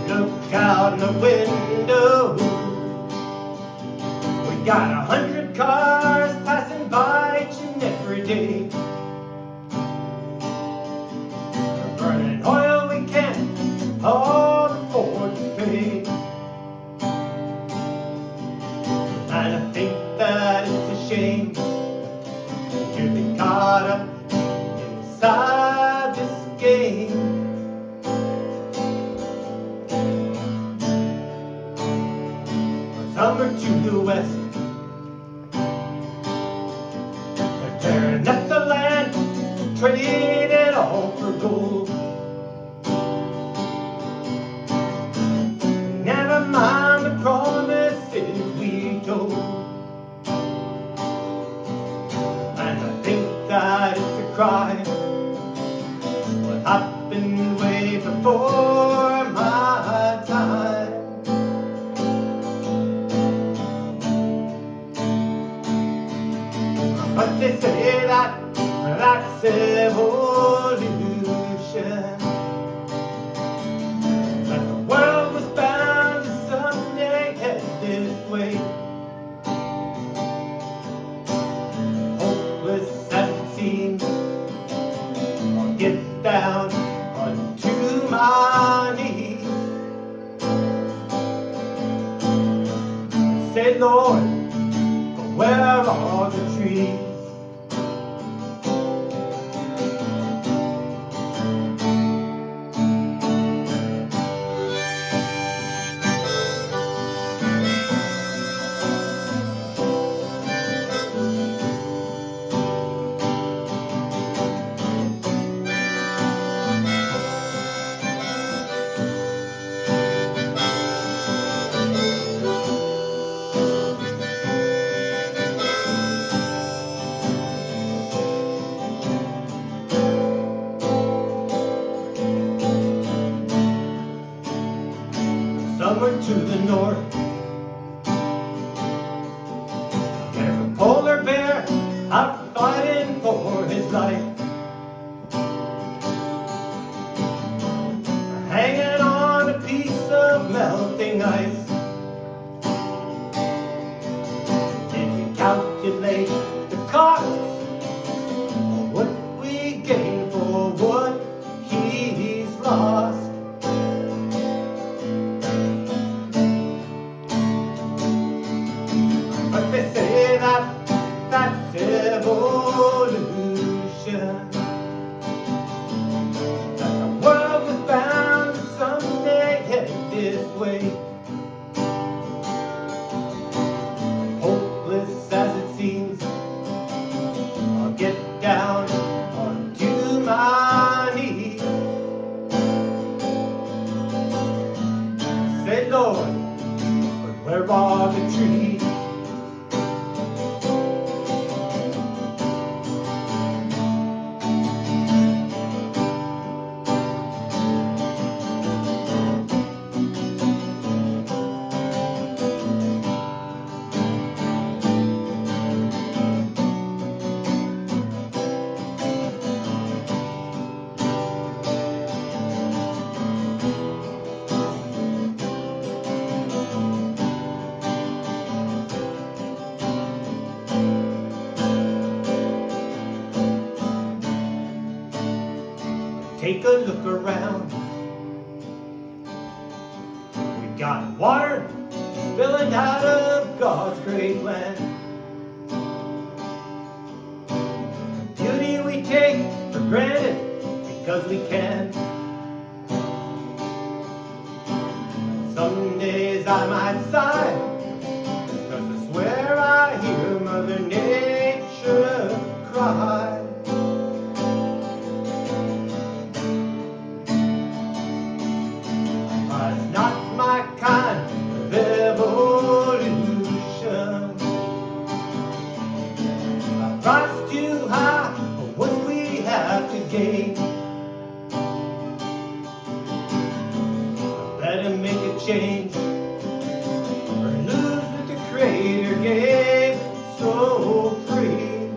Look out the window. We got 100 cars passing by each and every day. We're burning oil we can't all afford to pay. And I think that it's a shame to be caught up inside this game. Some are to the west, they're tearing up the land, trading it all for gold. Never mind the promises we told. And I think that it's a crime, what happened way before my time. But they say that that's evolution, that the world was bound to someday head this way. Hopeless as it seems, I'll get down onto my knees. Say, Lord, where are the trees? Somewhere to the north, there's a polar bear out fighting for his life, hanging on a piece of melting ice. If you calculate the cost of what we gain for about the tree. Take a look around. We got water spilling out of God's great land. Beauty we take for granted because we can. Some days I might sigh, because I swear I hear Mother Nature cry. Change or lose what the Creator gave so free.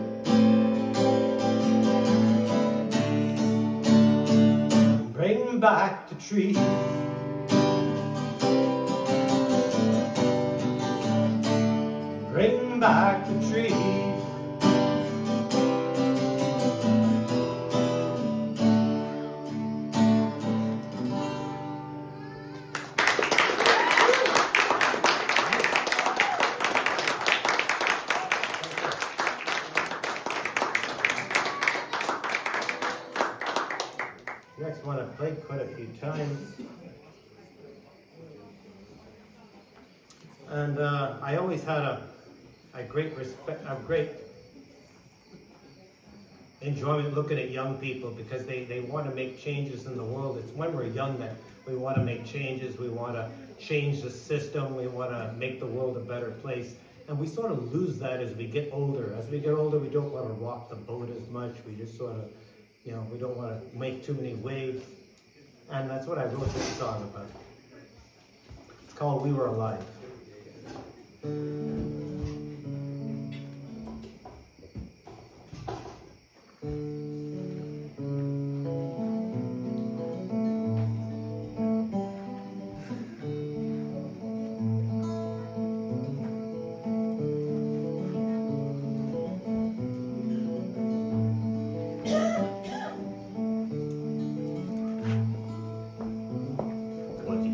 Bring back the trees. Bring back the trees. Next one I've played quite a few times. And I always had a great respect, a great enjoyment looking at young people because they want to make changes in the world. It's when we're young that we want to make changes, we want to change the system, we want to make the world a better place. And we sort of lose that as we get older. As we get older, we don't want to rock the boat as much. We just sort of, we don't want to make too many waves. And that's what I wrote this song about. It's called We Were Alive.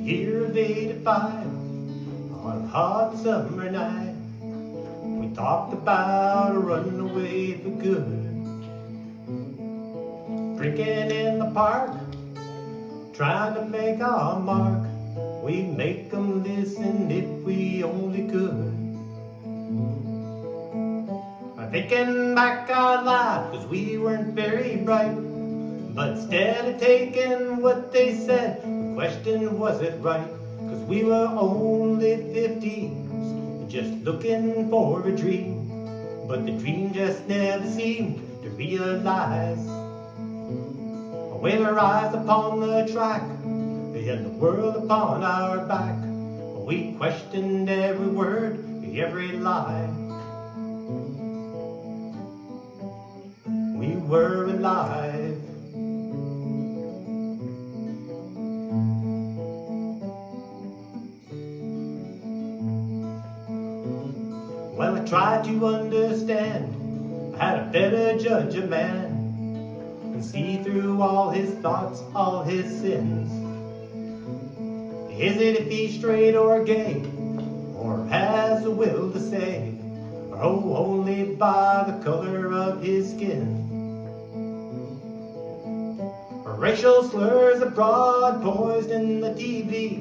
Year of '85, on a hot summer night, we talked about running away for good. Drinking in the park, trying to make our mark. We'd make them listen if we only could. Thinking back on life, 'cause we weren't very bright. But instead of taking what they said, the question was it right? 'Cause we were only 15, just looking for a dream. But the dream just never seemed to realize. With our eyes upon the track, and the world upon our back, we questioned every word, every lie. We were alive. Well, I tried to understand how to better judge a man and see through all his thoughts, all his sins. Is it if he's straight or gay, or has a will to say, or only by the color of his skin? Racial slurs abroad, poised in the TV,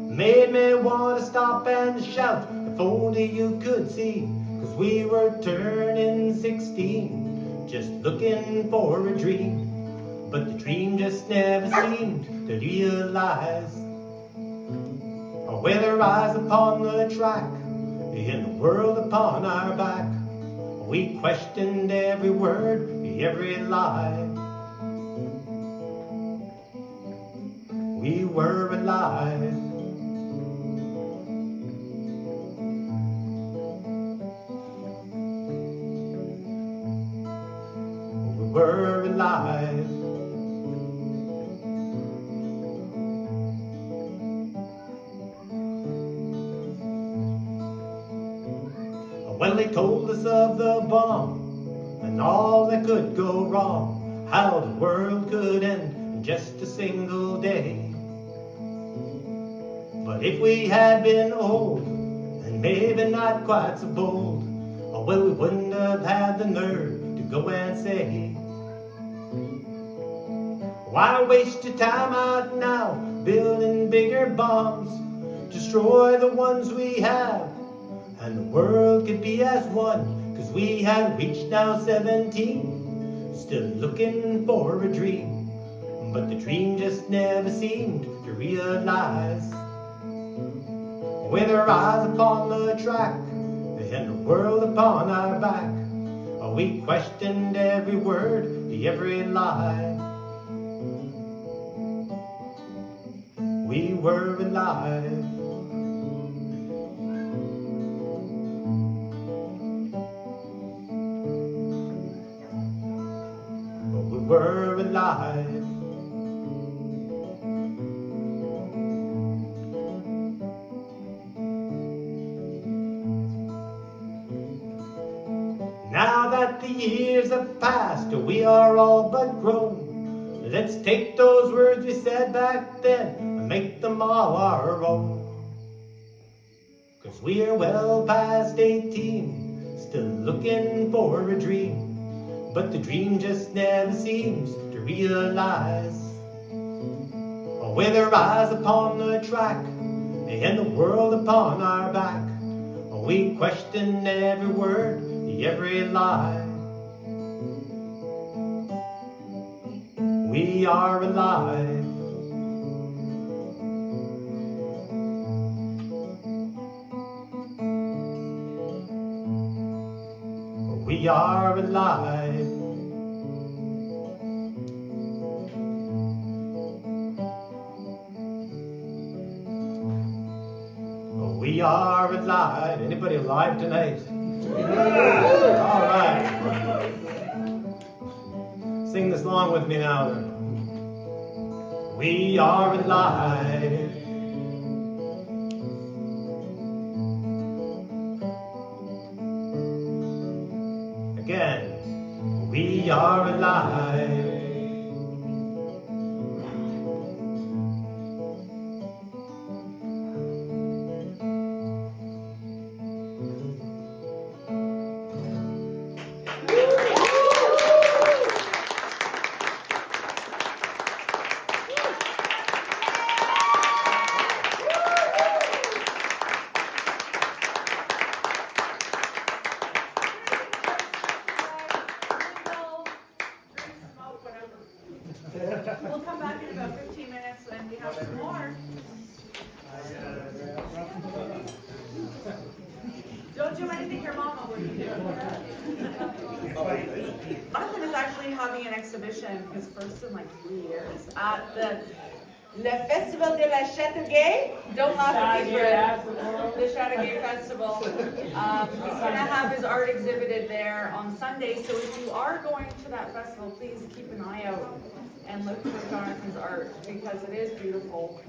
made me want to stop and shout, if only you could see. 'Cause we were turning 16, just looking for a dream. But the dream just never seemed to realize. with our eyes upon the track, and the world upon our back. We questioned every word, every lie. We were alive. We were alive. When they told us of the bomb and all that could go wrong, how the world could end in just a single day. But if we had been old and maybe not quite so bold, oh well, we wouldn't have had the nerve to go and say, why waste your time out now building bigger bombs? Destroy the ones we have and the world could be as one, 'cause we had reached now 17, still looking for a dream, but the dream just never seemed to realize. With our eyes upon the track and the world upon our back, we questioned every word, every lie. We were alive. We were alive. Now that the years have passed, we are all but grown. Let's take those words we said back then and make them all our own. 'Cause we are well past 18, still looking for a dream, but the dream just never seems to realize. With our eyes upon the track and the world upon our back, we question every word, every lie. We are alive. We are alive. We are alive. Anybody alive tonight? All right. Sing this along with me now then. We are alive. Again. We are alive. We'll come back in about 15 minutes and we have some more. Don't do anything your mama wouldn't do. Martin is actually having an exhibition, his first in like 3 years, at the Le Festival de la Châteauguay. Don't laugh at me, Fred. The Châteauguay Festival. He's gonna have his art exhibited there on Sunday, so if you are going to that festival, please keep an eye out and look for Jonathan's art, because it is beautiful.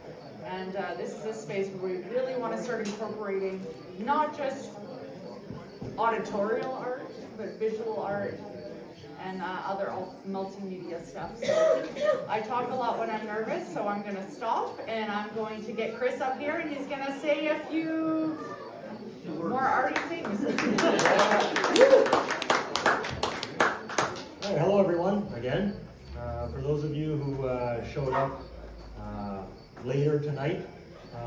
And this is a space where we really want to start incorporating not just auditorial art, but visual art and other multimedia stuff. So I talk a lot when I'm nervous, so I'm going to stop and I'm going to get Chris up here and he's going to say a few more arty things. Hey, hello everyone, again. For those of you who showed up later tonight,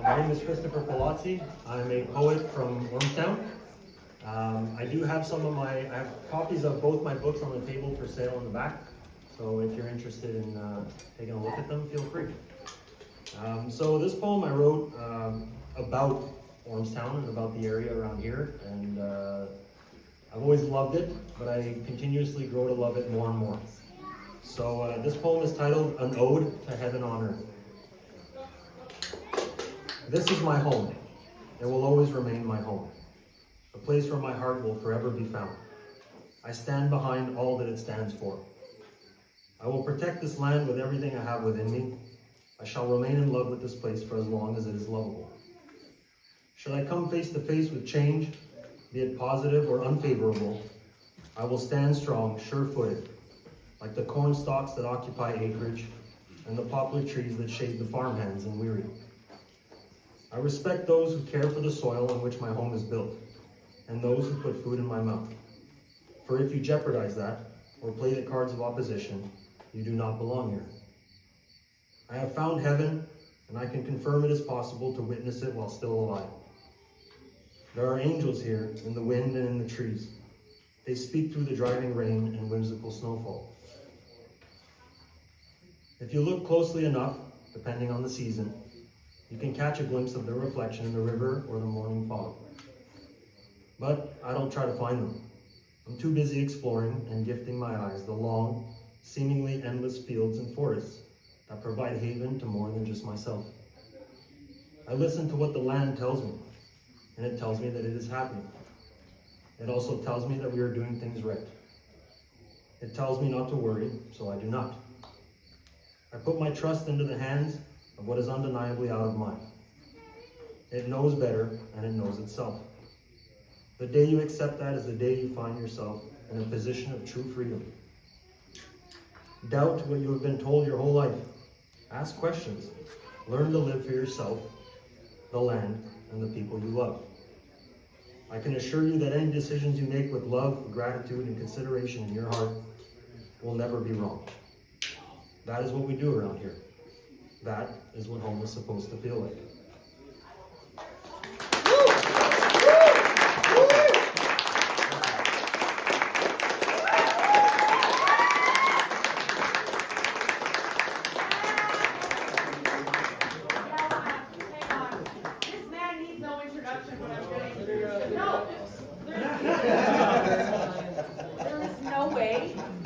my name is Christopher Pilozzi. I'm a poet from Ormstown. I do have I have copies of both my books on the table for sale in the back. So if you're interested in taking a look at them, feel free. So this poem I wrote about Ormstown and about the area around here, and I've always loved it, but I continuously grow to love it more and more. So this poem is titled An Ode to Heaven on Earth. This is my home. It will always remain my home. A place where my heart will forever be found. I stand behind all that it stands for. I will protect this land with everything I have within me. I shall remain in love with this place for as long as it is lovable. Should I come face to face with change, be it positive or unfavorable, I will stand strong, sure-footed, like the corn stalks that occupy acreage and the poplar trees that shade the farmhands in Weary. I respect those who care for the soil on which my home is built, and those who put food in my mouth. For if you jeopardize that, or play the cards of opposition, you do not belong here. I have found heaven, and I can confirm it is possible to witness it while still alive. There are angels here, in the wind and in the trees. They speak through the driving rain and whimsical snowfall. If you look closely enough, depending on the season, you can catch a glimpse of their reflection in the river or the morning fog. But I don't try to find them. I'm too busy exploring and gifting my eyes the long, seemingly endless fields and forests that provide haven to more than just myself. I listen to what the land tells me, and it tells me that it is happy. It also tells me that we are doing things right. It tells me not to worry, so I do not. I put my trust into the hands of what is undeniably out of mine. It knows better, and it knows itself. The day you accept that is the day you find yourself in a position of true freedom. Doubt what you have been told your whole life. Ask questions. Learn to live for yourself, the land, and the people you love. I can assure you that any decisions you make with love, gratitude, and consideration in your heart will never be wrong. That is what we do around here. That is what home is supposed to feel like.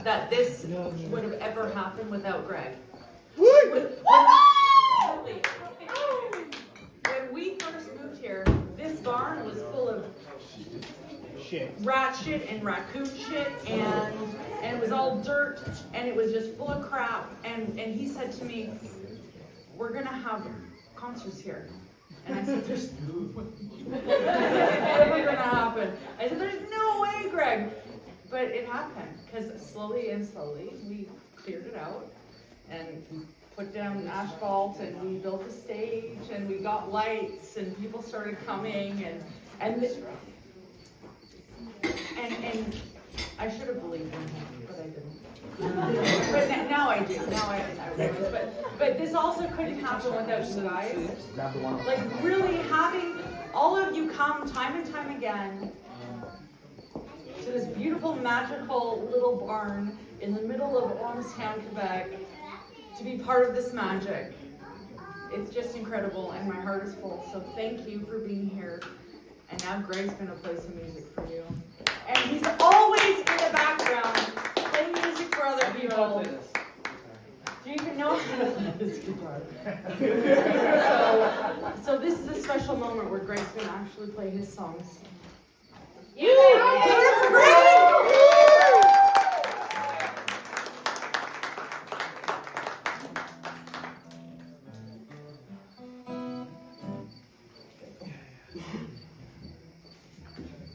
That this would have ever happened without Greg. When we first moved here, this barn was full of rat shit and raccoon shit, and it was all dirt, and it was just full of crap. And he said to me, "We're gonna have concerts here." And I said, "There's never gonna happen." I said, "There's no way, Greg." But it happened, because slowly and slowly we cleared it out, and we put down asphalt, and we built a stage, and we got lights, and people started coming, and I should have believed in him, but I didn't. But now I do. Now I realize. But this also couldn't happen without you guys. Like really having all of you come time and time again to this beautiful, magical little barn in the middle of Ormstown, Quebec, to be part of this magic. It's just incredible, and my heart is full. So thank you for being here. And now Greg's gonna play some music for you. And he's always in the background playing music for other people. Do you even know how to play this guitar? So this is a special moment where Greg's gonna actually play his songs. Yeah!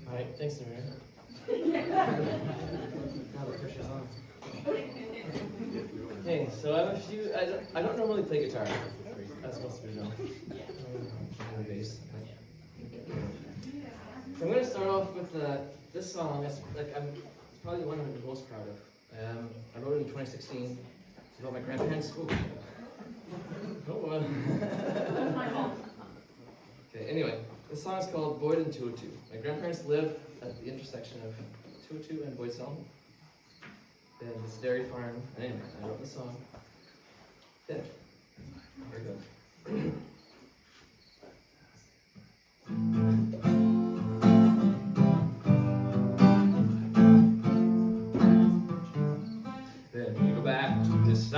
Alright, thanks, Nemira. Now the pressure's on. Okay, so I have a few. I don't normally play guitar, as most of you know. I'm bass. So I'm going to start off with this song. It's probably the one I'm the most proud of. I wrote it in 2016. It's about my grandparents' school. Okay, anyway, this song is called Boyd and 202. My grandparents live at the intersection of 202 and Boydstone. And this dairy farm. And anyway, I wrote the song. Yeah, here it goes.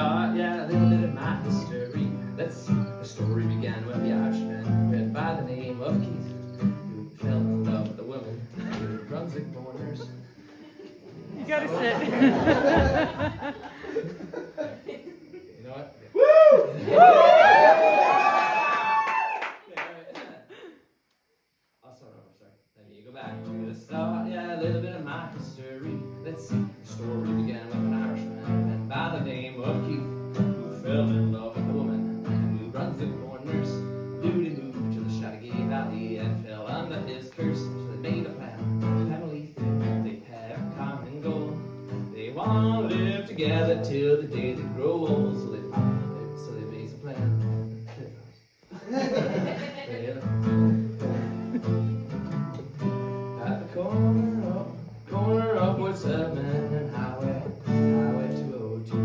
start, yeah, a little bit of my history. Let's see, the story began with the Irishman, went by the name of Keith, who fell in love with a woman who runs the corners. You gotta sit. You know what? I'll start over, sorry. Let me go back to the start, yeah, a little bit of my history. Let's see, the story began with an Irishman, went by the name of Keith, who fell in love with a woman who runs the corners. Duty moved to the Chateauguay Valley and fell under his curse. So they made a plan, a family thing. They had a common goal. They want to live together till the day they grow old. So they made some plan. At the corner of Wood Severin and Highway 202.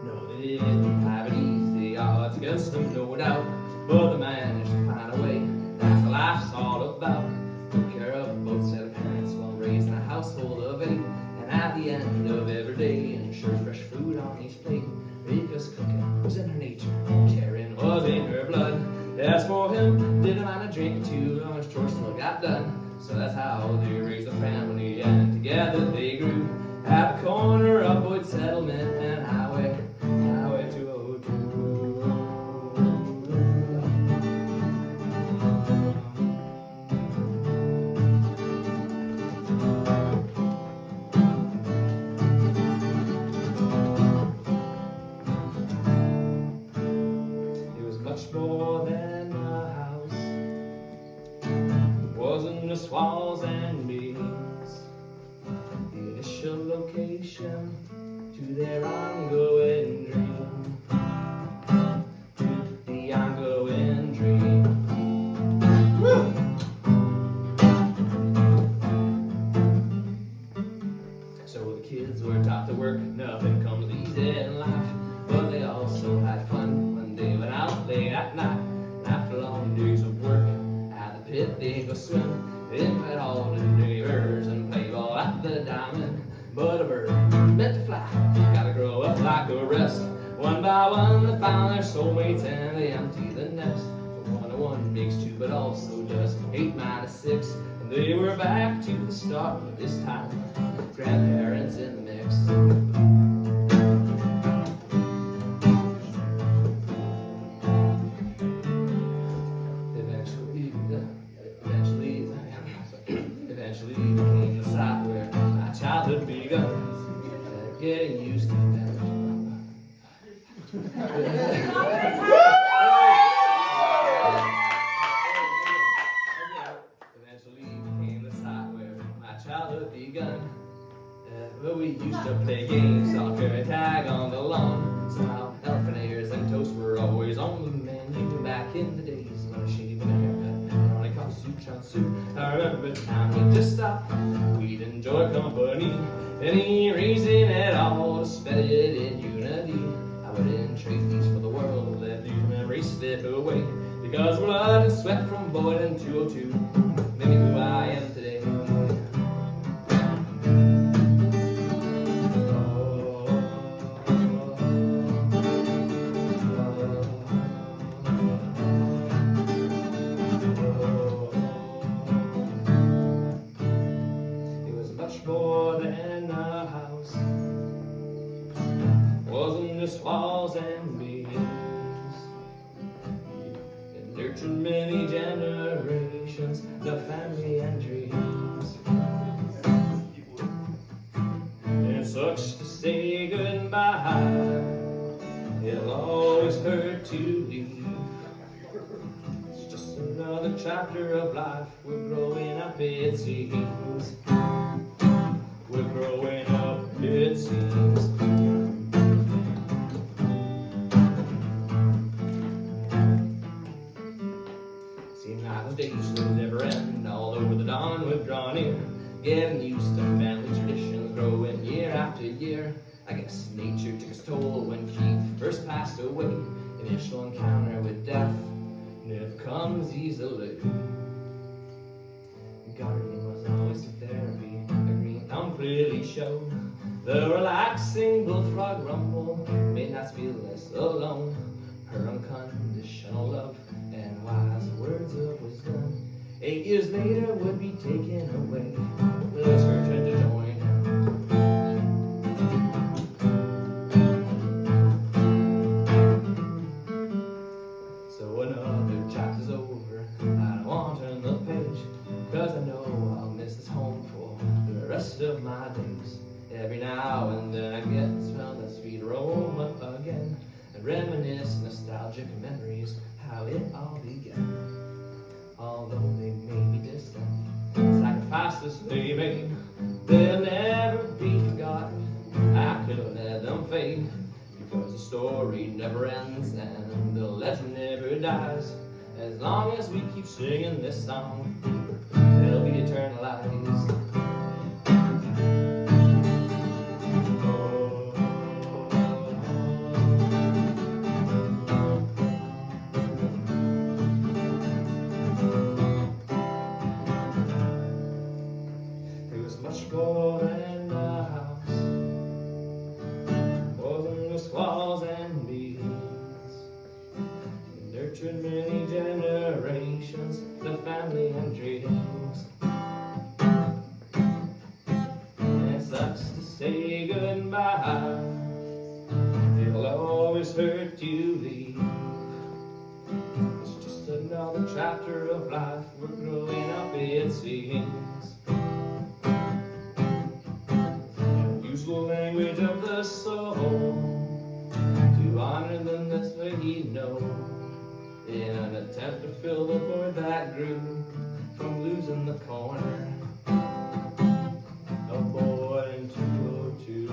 No, they didn't have it easy, odds against them, no doubt, but they managed to find a way. That's what life's all about. Took care of both set of parents while raising a household of 8. And at the end of every day, ensures fresh food on each plate. Because cooking was in her nature, caring was in her blood. As for him, didn't mind a drink or two, how much chores still got done. So that's how they raised a family, and together they grew. At the corner of Boyd Settlement and Highway 202. It was much more than a house. It wasn't just walls and beams. The initial location to their ongoing dream. To the ongoing dream. Woo! So the kids were taught to work, nothing comes easy in life. But they also had fun when they went out late at night. And after long days of work, at the pit they go swim. They invite all the neighbors and play ball at the diamond. But a bird meant to fly, gotta grow up like the rest. One by one they found their soulmates and they empty the nest. So 1 and 1 makes 2, but also just 8 minus 6. And they were back to the start, but this time grandparents in the mix. Eventually became the site where my childhood begun. Getting used to that. Eventually became the site where my childhood begun. Where we used to play games, soccer and tag on the lawn. Somehow elephant ears and toast were always on the menu. Back in the days when I shaved my haircut, on a costume chansu. I remember the time we just stopped. We'd enjoy company, any reason at all to spend it in unity. I wouldn't trade these for the world, let these memories slip away. Because blood and sweat from Bohemen 202 made me who I am today. More than a house, wasn't just walls and beams. It nurtured many generations, the family and dreams. It sucks to say goodbye, it'll always hurt to leave. It's just another chapter of life, we're growing up it seems. We're growing up, it seems. Seems like those days would never end. All over the dawn we've drawn near, getting used to family traditions, growing year after year. I guess nature took its toll when Keith first passed away. Initial encounter with death never comes easily. gardening was always a therapy. A green thumb clearly showed the relaxing bullfrog rumble made us feel less alone. Her unconditional love and wise words of wisdom 8 years later would be taken away. Let's return to join. So another chapter's over. I don't want to turn the page, cause I know I'll miss this home for the rest of my days. Every now and then I get to smell the sweet aroma again and reminisce nostalgic memories, how it all began. Although they may be distant, sacrifices they made, they'll never be forgotten. I could have let them fade, because the story never ends and the legend never dies. As long as we keep singing this song, they'll be eternalized. Many generations, the family and dreams. And it sucks to say goodbye. It'll always hurt to leave. It's just another chapter of life. We're growing up, it seems. Use the language of the soul to honor them this way you know. In an attempt to fill the void that grew from losing the corner. A boy in 202.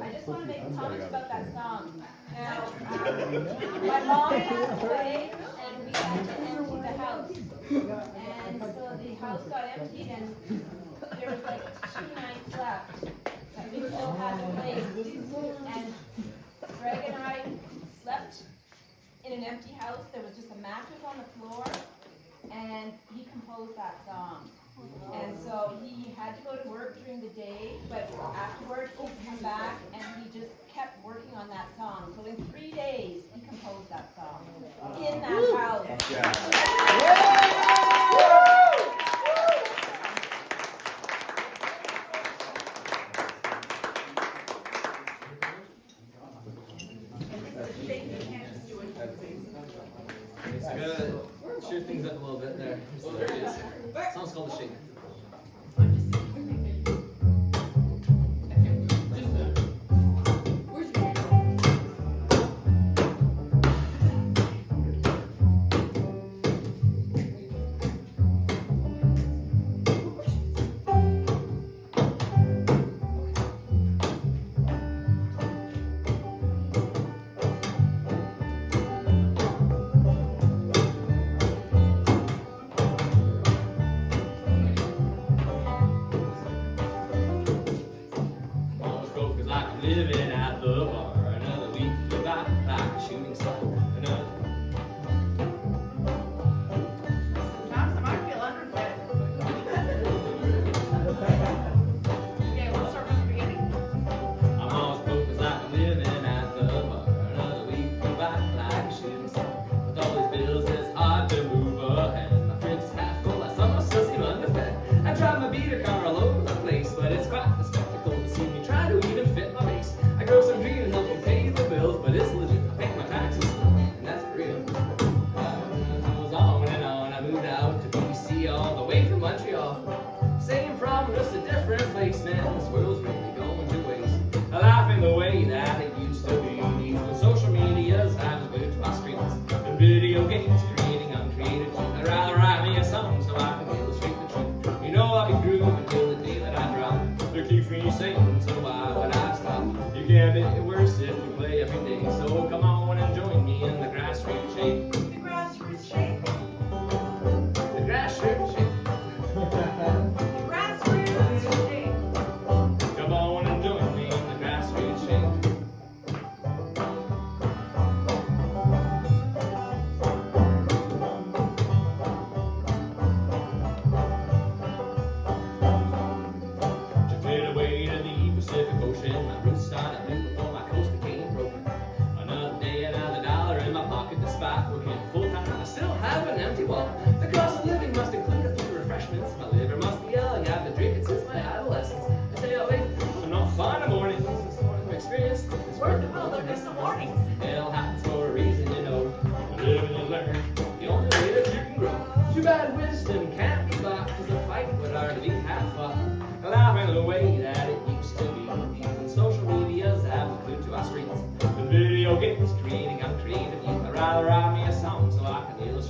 I just want to make comments about that song. Now, my mom passed away, and we had to empty the house. And so the house got emptied, and there was like 2 nights left that we still had to play. And Greg and I slept in an empty house. There was just a mattress on the floor, and he composed that song. And so he had to go to work during the day, but afterwards he'd come back and he just kept working on that song. So in 3 days he composed that song in that house. So I gotta cheer things up a little bit there. There it is. The song's called The Shaker. Living at the bar, another week forgot like a shooting star. Sometimes I might feel underfed. Okay, we'll start from the beginning. I'm always broke 'cause like living at the bar, another week forgot like a shooting star. With all these bills, it's hard to move ahead. My fridge is half full, I somehow still seem underfed. I drive my beater car all over the place, but it's quite the spectacle to see me try to even fit my base. I grow some dreams, help me pay the bills, but it's legit. I pay my taxes, and that's for real. I was on and on. I moved out to BC all the way from Montreal. Same problem, just a different place, man. This world's really going to waste. A life in the way that it used to be. When social media's have glued to my screens, and video games creating uncreated truth. I'd rather write me a song so I can illustrate the truth. You know I'll be grooving until the day that I drop. It keeps me sane, so why would I stop? You can't make it worse if you play every day. So come on and join me in the grassroots shake. The grassroots shake.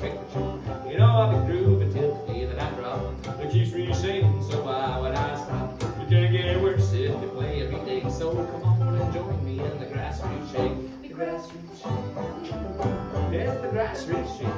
shake the tree. You know I've been grooving till the day that I drop. It keeps me singing, so why would I stop? It can't get worse if you play every day. So come on and join me in the grassroots shake. The grassroots shake. It's the grassroots shake.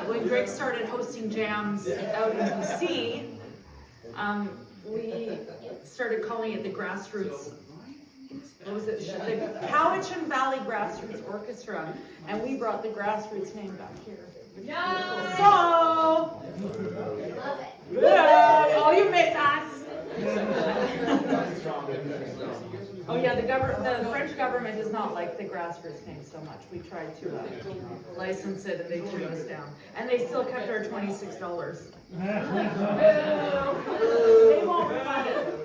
When Greg started hosting jams out in BC, we started calling it the Grassroots, what was it? The Cowichan Valley Grassroots Orchestra, and we brought the Grassroots name back here. Yeah. So, Love it. yeah, oh, you miss us. Oh yeah, the French government does not like the Grassroots name so much. We tried to license it and they turned us down. And they still kept our $26. They won't refund it.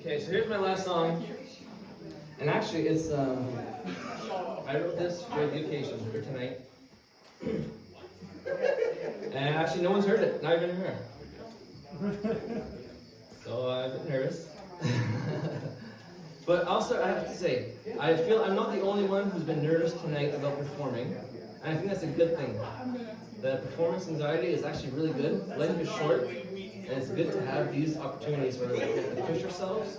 Okay, so here's my last song. And actually it's, I wrote this for the occasion, for tonight. And actually no one's heard it, not even her. So I'm a bit nervous. But also I have to say, I feel I'm not the only one who's been nervous tonight about performing. And I think that's a good thing. The performance anxiety is actually really good. Life is short, and it's good to have these opportunities where we get to push ourselves,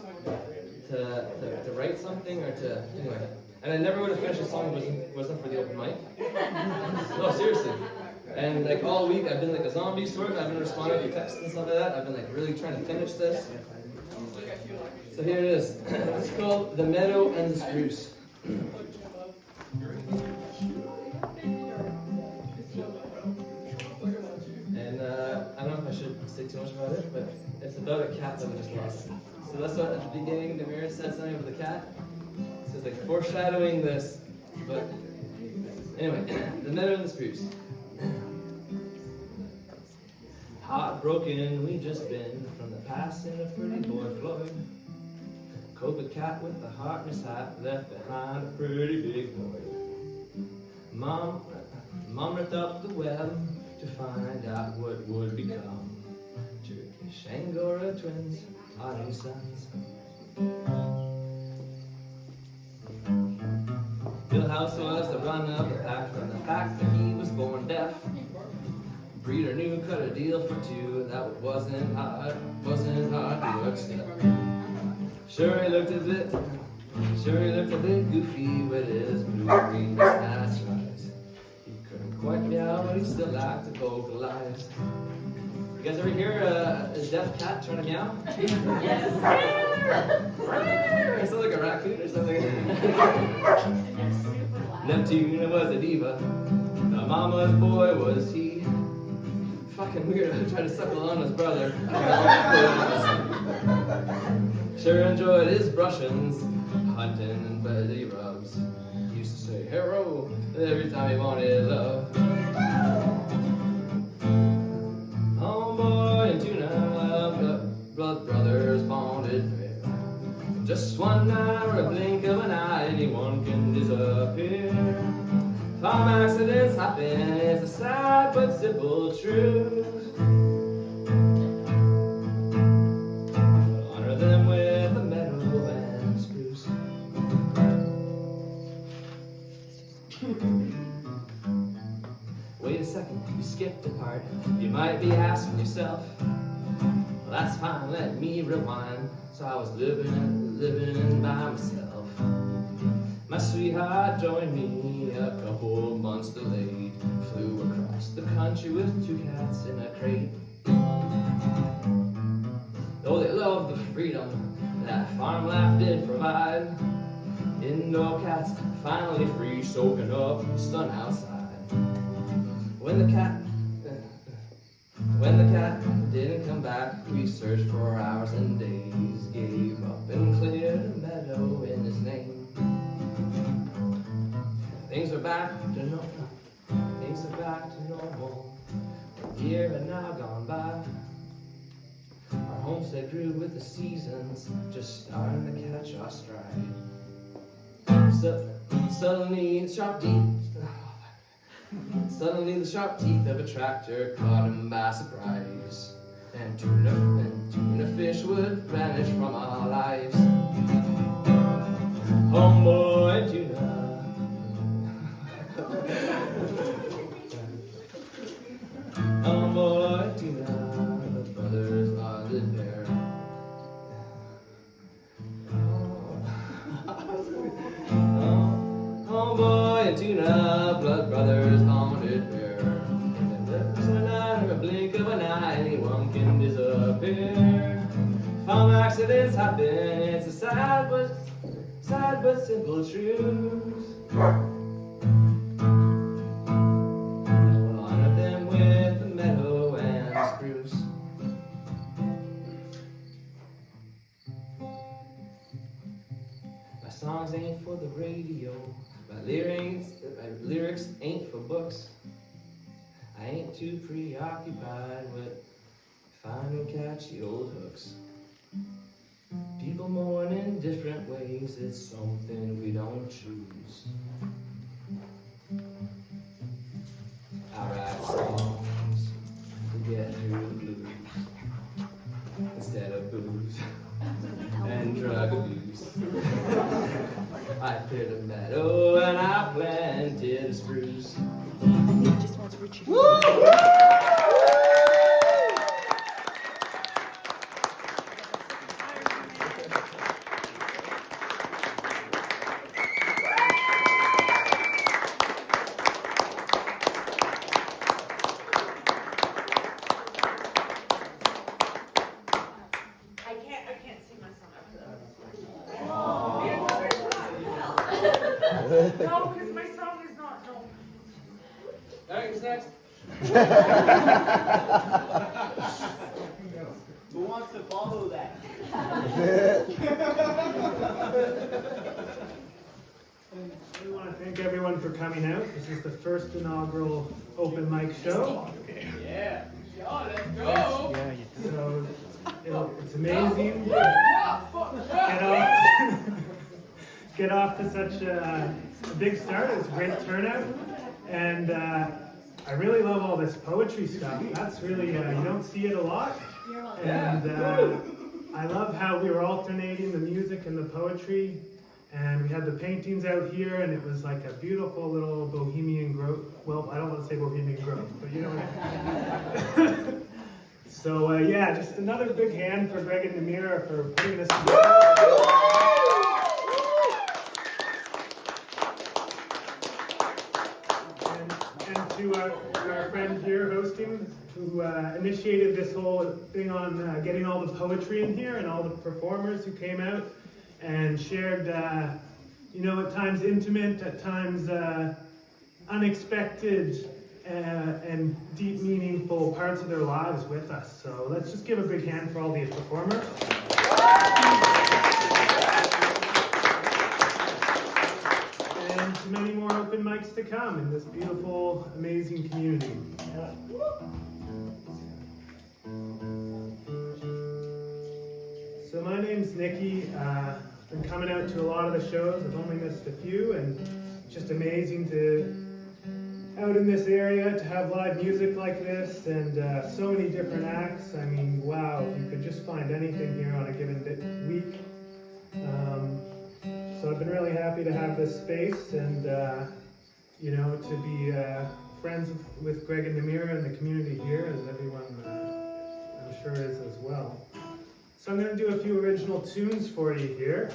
to write something, or to, anyway. And I never would have finished a song if it wasn't for the open mic. No, seriously. And like all week, I've been like a zombie sort of. I've been responding to texts and stuff like that. I've been like really trying to finish this. So here it is. It's called The Meadow and the Spruce. And I don't know if I should say too much about it, but it's about a cat that we just lost. So that's what at the beginning Nemira said something about the cat. So it's like foreshadowing this. But anyway, The Meadow and the Spruce. Heartbroken, we just been from the passing of pretty boy Floyd. COVID cat with the heart in his hat left behind a pretty big void. Mom ripped up the web to find out what would become. Turkish Angora twins, our new sons. Philhouse was the run of the pack from the fact that he was born deaf. Breeder knew cut a deal for two, that wasn't hard to accept. Sure he looked a bit goofy with his blue-green mustache eyes. He couldn't quite meow, but he still liked to vocalize. You guys ever hear a deaf cat trying to meow? Yes. It sounds like a raccoon or something. Neptune was a diva. mama's boy was he. Fucking weirdo, tried to suckle on his brother. Sure enjoyed his brushings, hunting and belly rubs. Used to say hero every time he wanted love. Homeboy and tuna, blood brothers bonded pair. Just one night or a blink of an eye, anyone can disappear. Farm accidents happen, it's a sad but simple truth. We'll honor them with a meadow and spruce. Wait a second, you skipped a part. You might be asking yourself, well, that's fine, let me rewind. So I was living by myself. My sweetheart joined me a couple months delayed. Flew across the country with 2 cats in a crate. Oh, they love the freedom that farm life did provide. Indoor cats finally free, soaking up sun outside. When the cat didn't come back, we searched for hours and days, gave up and cleared a meadow in his name. Things are back to normal. Things are back to normal. A year had now gone by. Our homestead grew with the seasons, just starting to catch our stride. Suddenly the sharp teeth of a tractor caught him by surprise, and tuna fish would vanish from our lives. Homeboy and tuna. Homeboy and tuna, the brothers are the bear. Homeboy and tuna, blood brothers bonded pair. And there's a night or a blink of an eye, anyone can disappear. Farm accidents happen, it's a sad but simple truth. We'll honor them with the meadow and spruce. My songs ain't for the radio. My lyrics ain't for books. I ain't too preoccupied with finding catchy old hooks. People mourn in different ways, it's something we don't choose. I write songs to get through the blues instead of booze and drug abuse. I cleared a meadow and I planted a spruce. Woo! No, because my song is not no. Alright, who's next? Who wants to follow that? We want to thank everyone for coming out. This is the first inaugural open mic show. Yeah. Let's go. So it's amazing. Get off to such a big start. It's a great turnout, and I really love all this poetry stuff. That's really you don't see it a lot, and I love how we were alternating the music and the poetry, and we had the paintings out here, and it was like a beautiful little Bohemian Grove. Well, I don't want to say Bohemian Grove, but you know what I mean. So yeah, just another big hand for Greg and Nemira for putting this together. And to our friend here hosting, who initiated this whole thing on getting all the poetry in here, and all the performers who came out and shared, you know, at times intimate, at times unexpected and deep, meaningful parts of their lives with us. So let's just give a big hand for all these performers. And to many more open mics to come in this beautiful, amazing community. So my name's Nicky. I've been coming out to a lot of the shows. I've only missed a few, and it's just amazing to out in this area to have live music like this, and so many different acts. I mean, wow, if you could just find anything here on a given week. So I've been really happy to have this space, and you know, to be friends with Greg and Nemira and the community here, as everyone I'm sure is as well. So I'm going to do a few original tunes for you here.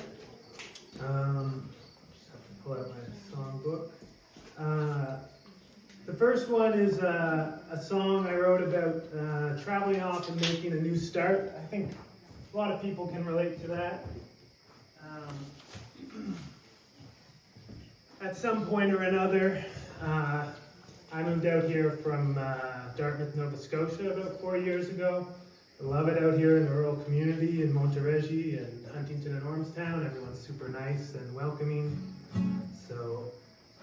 Just have to pull out my songbook. The first one is a song I wrote about traveling off and making a new start. I think a lot of people can relate to that. At some point or another, I moved out here from Dartmouth, Nova Scotia about 4 years ago. I love it out here in the rural community in Monterrey and Huntington and Ormstown. Everyone's super nice and welcoming. So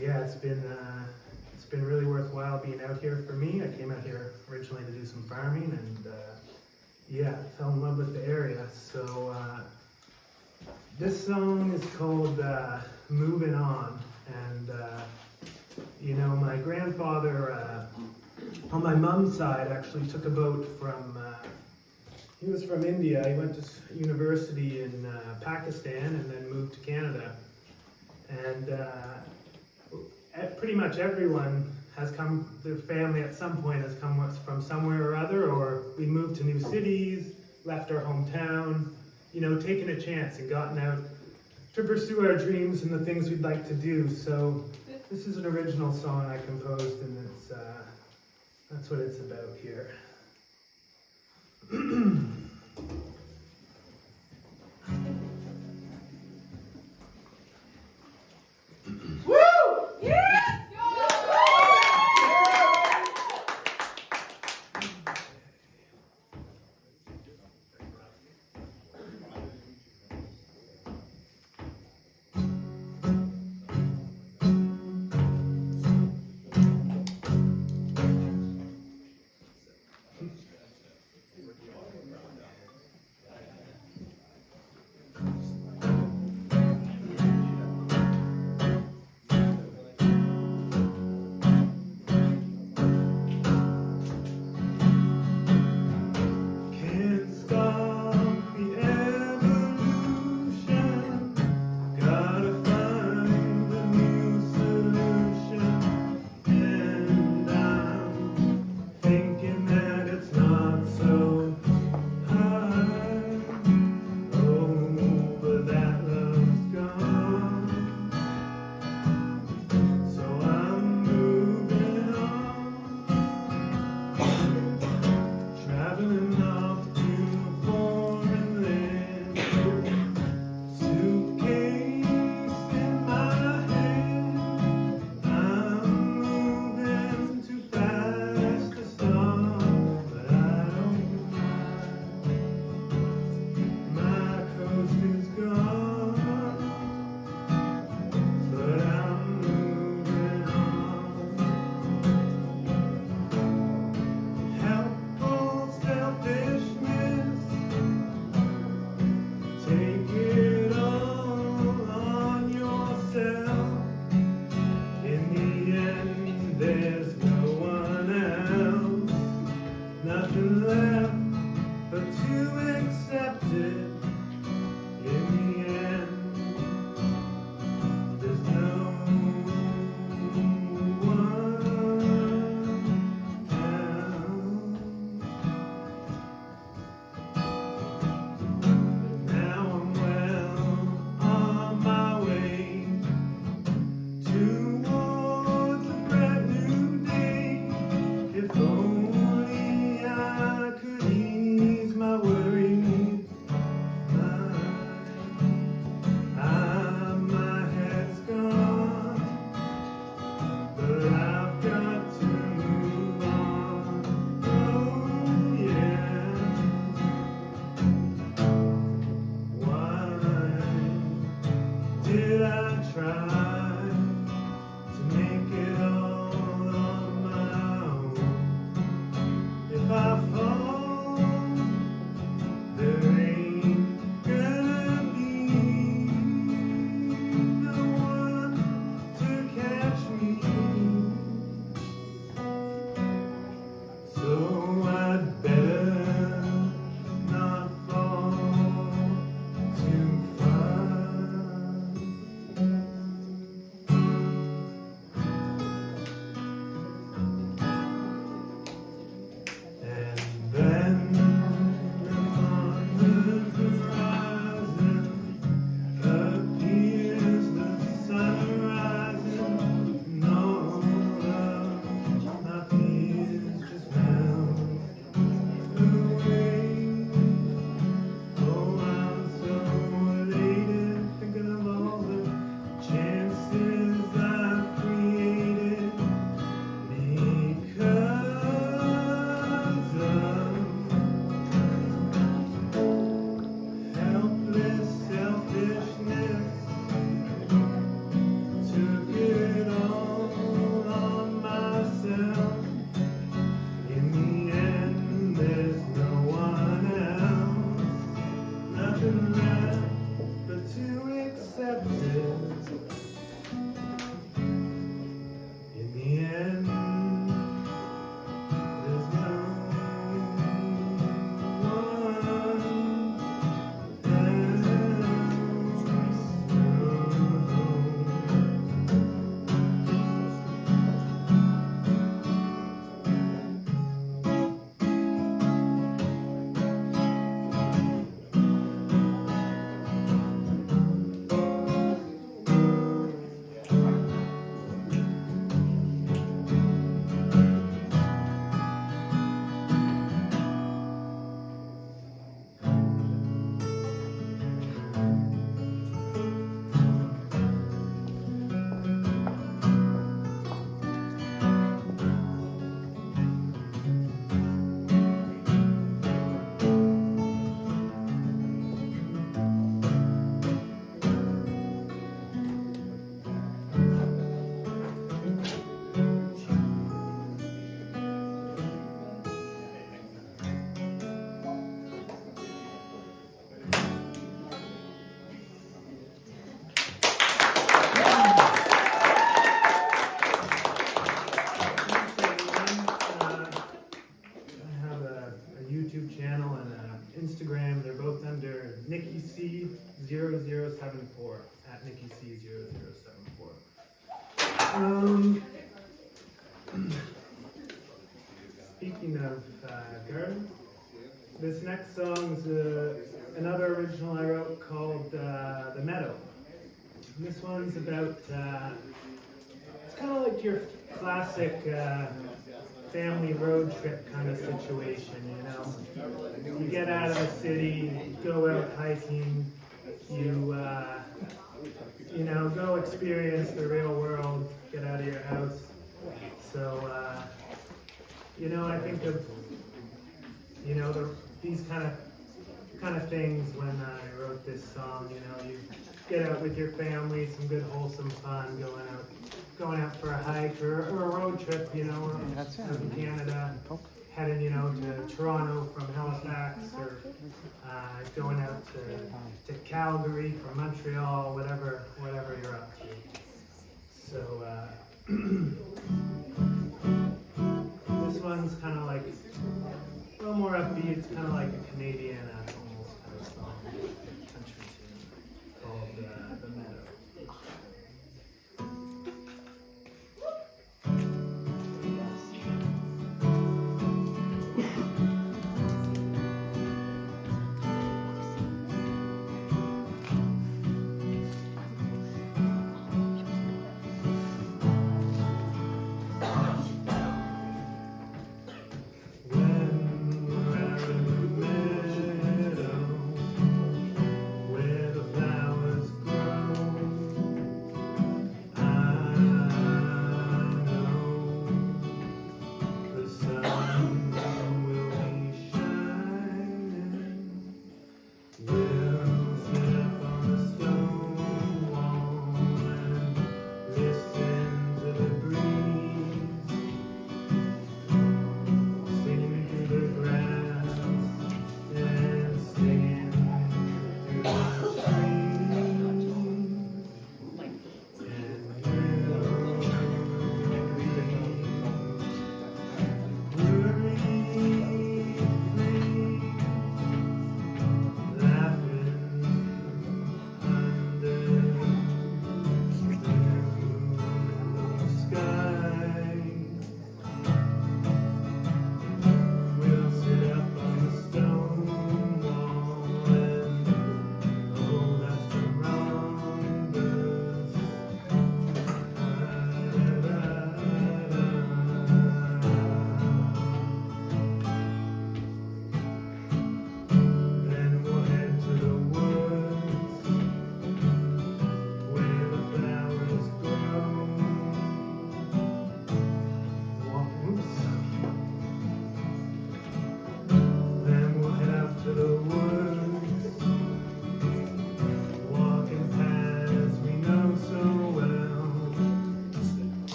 yeah, it's been really worthwhile being out here for me. I came out here originally to do some farming, and yeah, fell in love with the area. So this song is called Moving On. And you know, my grandfather on my mom's side actually took a boat from, he was from India. He went to university in Pakistan and then moved to Canada. And pretty much everyone has come, their family at some point has come from somewhere or other, or we moved to new cities, left our hometown, you know, taken a chance and gotten out to pursue our dreams and the things we'd like to do. So this is an original song I composed, and it's that's what it's about here. channel and Instagram. They're both under Nicky C0074 at Nicky C0074. Speaking of garden, this next song is another original I wrote called The Meadow. And this one's about, it's kind of like your classic family road trip kind of situation, you know. You get out of the city, you go out hiking, you know, go experience the real world, get out of your house. So, you know, I think of, you know, these kind of things when I wrote this song. You know, you get out with your family, some good wholesome fun, going out for a hike or a road trip, you know, out in Canada, heading, you know, to Toronto from Halifax, or going out to Calgary from Montreal, whatever you're up to. So this one's kind of like a little more upbeat. It's kind of like a Canadian almost kind of song, country tune called The Meadow.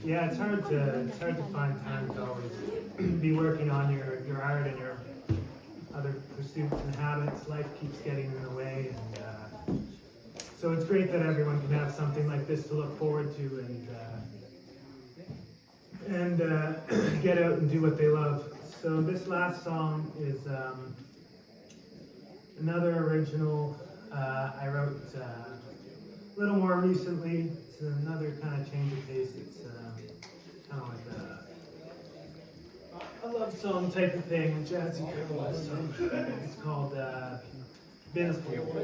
Yeah, it's hard to find time to always be working on your art and your other pursuits and habits. Life keeps getting in the way, and so it's great that everyone can have something like this to look forward to and get out and do what they love. So this last song is another original I wrote a little more recently, it's another kind of change of pace. It's kind of like a love song type of thing, a jazzy kind of love song. It's called Been a Fool.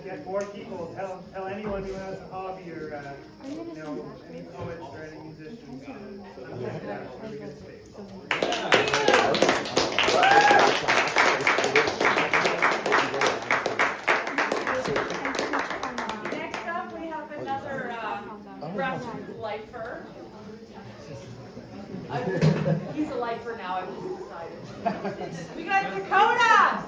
get more people. Tell anyone who has a hobby or any poets or any musicians. I'm just gonna have a really good space. Next up, we have another grassroots lifer. He's a lifer now, I've just decided. We got Dakota!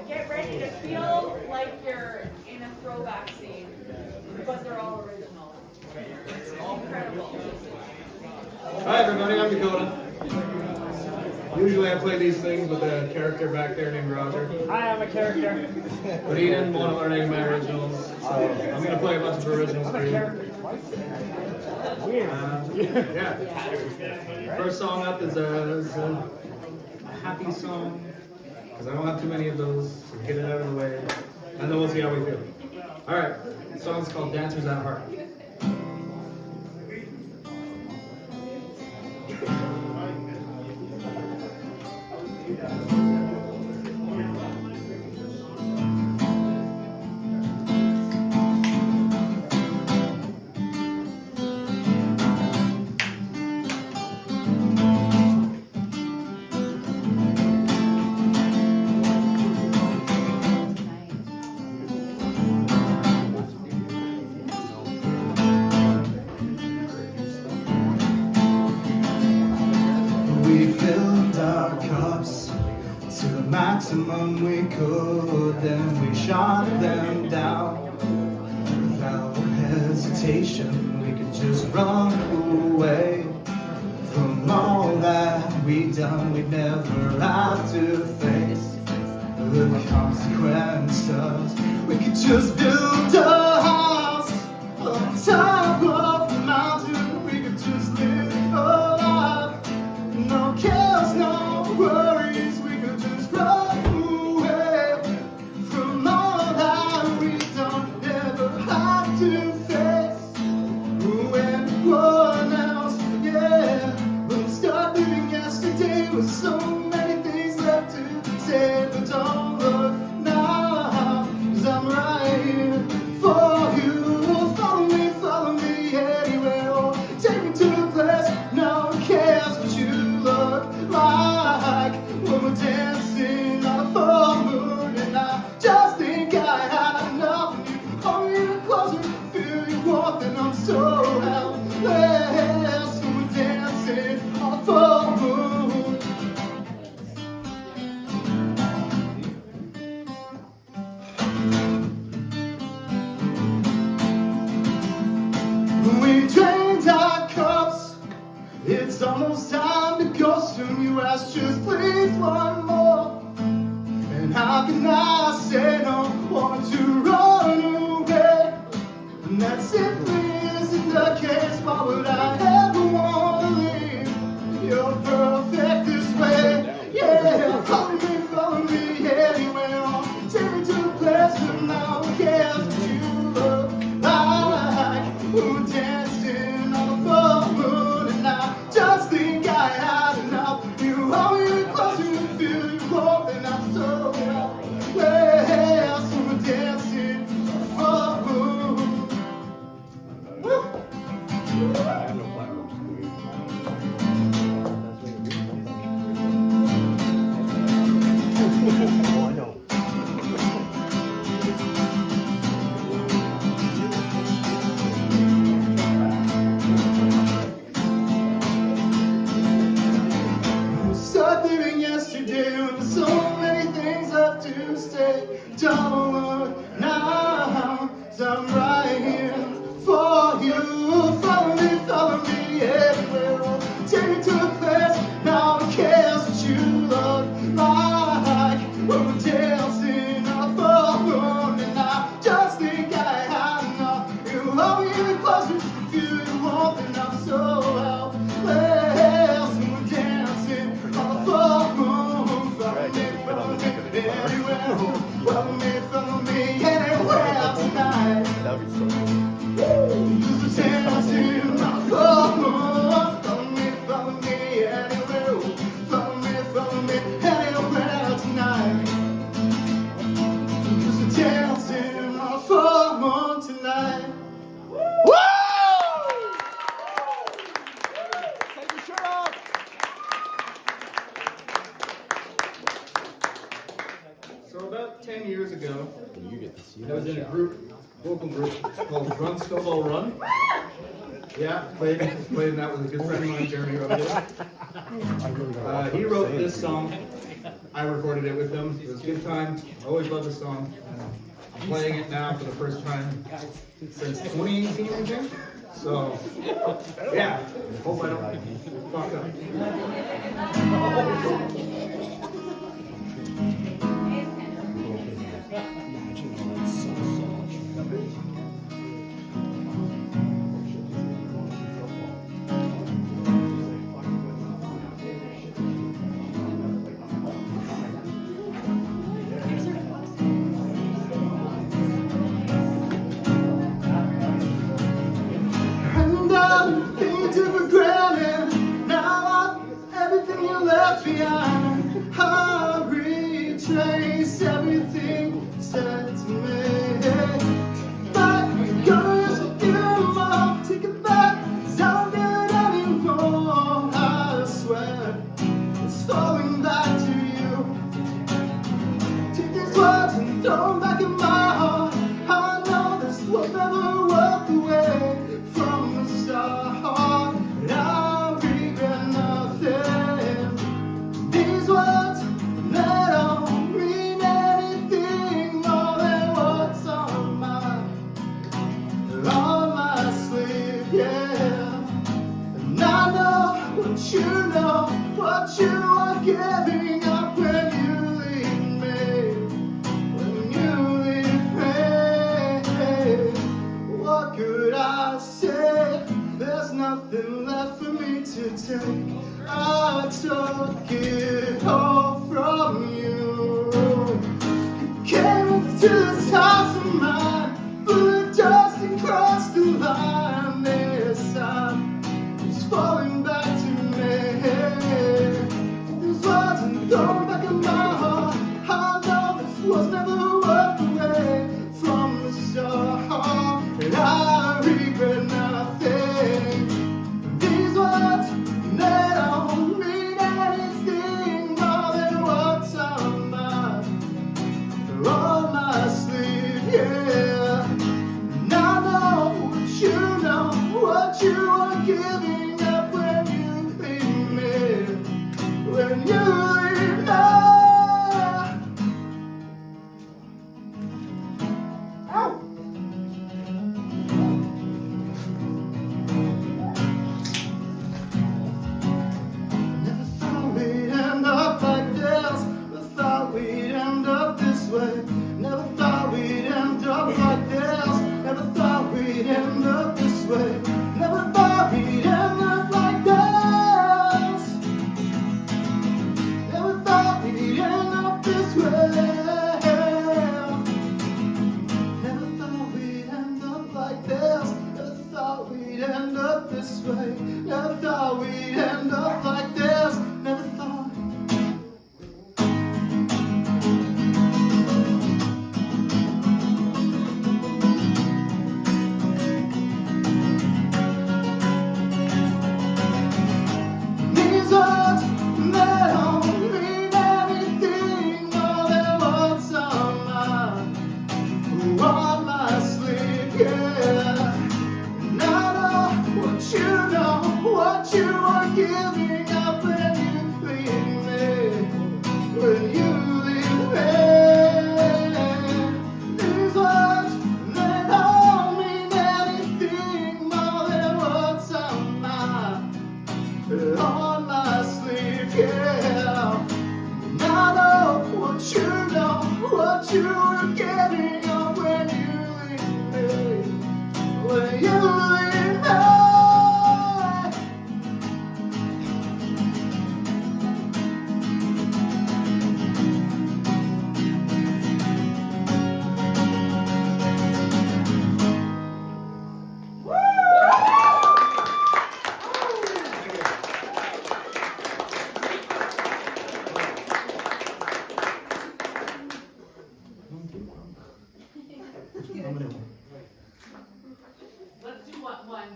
Get ready to feel like you're in a throwback scene, but they're all original. It's incredible. Hi everybody, I'm Dakota. Usually I play these things with a character back there named Roger. Hi, I'm a character. But he didn't want to learn any of my originals, so I'm going to play a bunch of originals for you. Yeah. First song up is a happy song, because I don't have too many of those, so get it out of the way, and then we'll see how we feel. Alright, the song's called Dancers at Heart. Maximum we could, then we shot them down. Without hesitation, we could just run away from all that we'd done. We'd never have to face the consequences. We could just build a house on top of the mountain. We could just live a life, no cares, no worries. We could just run away from all that we don't ever have to face anyone else. Yeah, we'll start living yesterday with so many things left to say, but don't look now, 'cause I'm right here for you. Follow me anywhere, or take me to a place no one cares what you look like. When we're dancing on a full moon, and I just think I had enough of you. Hold me closer, feel your warmth, and I'm so helpless. When we're dancing on a full moon. We drained our cups. It's almost time to go soon. You ask just please one more, and how can I say no? Want to run away, and that simply isn't the case. Why would I ever want to leave? You're perfect this way. Yeah, follow me anywhere. Take me to a place where no one cares what you look like. We're dancing on the full moon, and I just think I had enough. You hold me closer and feel your warmth, and I'm so helpless. When we're dancing on the full moon. Woo! Start living yesterday when there's so many things left to stay. Don't look now, 'cause I'm right here for you. Follow me ago. I was in a vocal group called Run Solo Run. Yeah, played in that with a good friend of mine, Jeremy Rogantini. He wrote this song. I recorded it with him. It was a good time. I always loved the song. I'm playing it now for the first time since 2018, I think. So, yeah, hope I don't fuck up.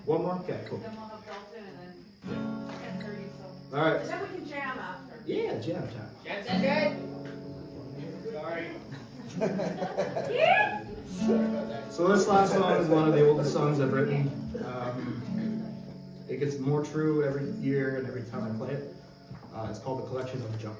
One more? Okay, cool. Then we'll have Dalton and then 10:30, so. All right. And then we can jam after. Yeah, jam time. That's good. Sorry. So this last song is one of the oldest songs I've written. It gets more true every year and every time I play it. It's called The Collection of Junk.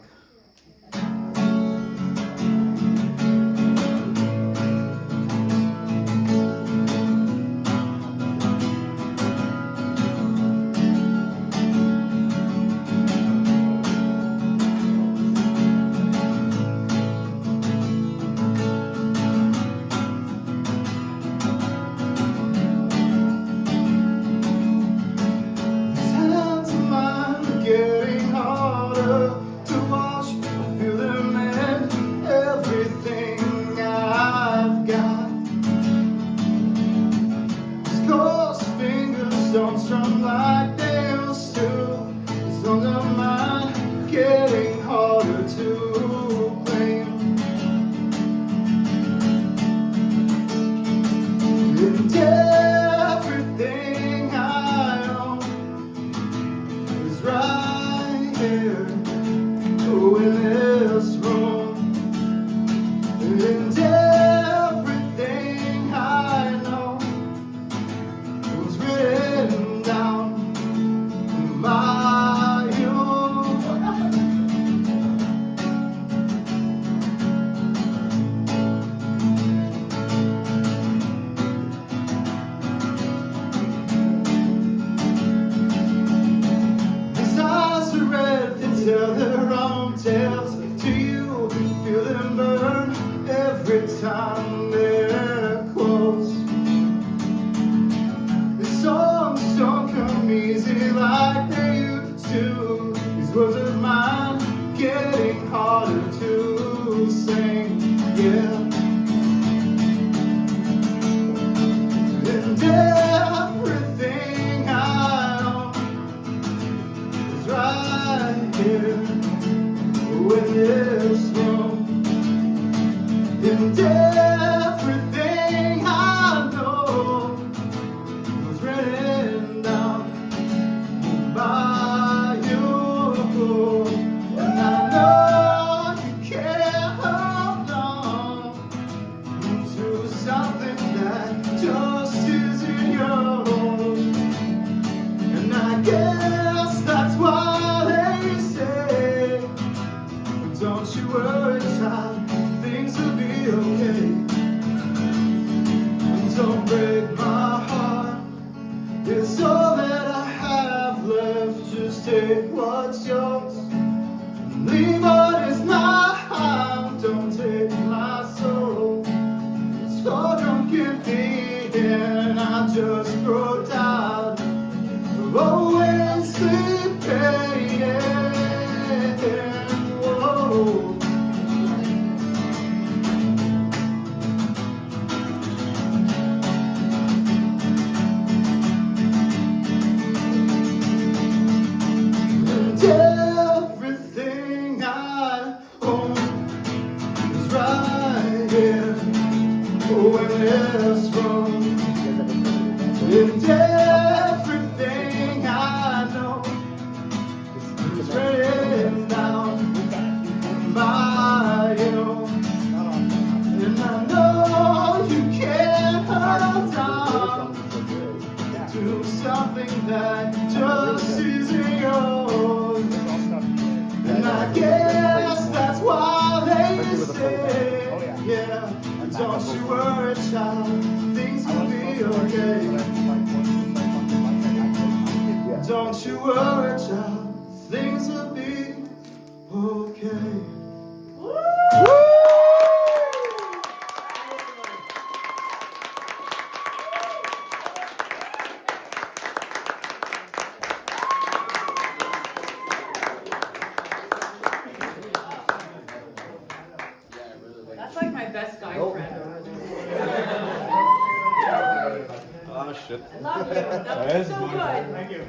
I love you. That was so good. Thank you.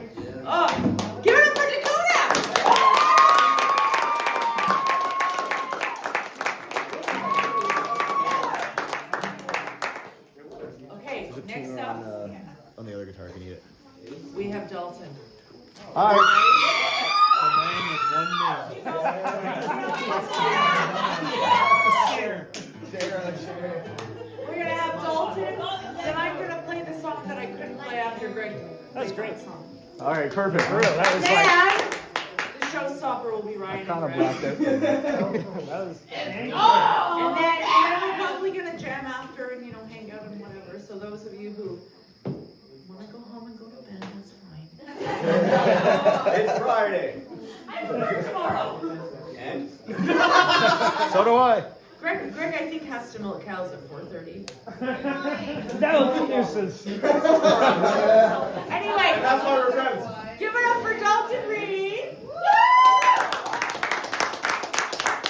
Oh, give it up for Dakota! Okay, next up. On the other guitar, can you get it? We have Dalton. Hi. We're gonna have Dalton, then I'm gonna play the song that I couldn't play after Greg. That's great. Song. All right, perfect. For real. That was like. The showstopper will be Ryan. Kind of and Greg. blacked out. That was. And then we're probably gonna jam after and hang out and whatever. So those of you who wanna go home and go to bed, that's fine. It's Friday. I'm working tomorrow. And? So do I. Greg, I think has to milk cows at 4:30. No excuses. Anyway, That's why we're friends. give it up for Dalton Reed.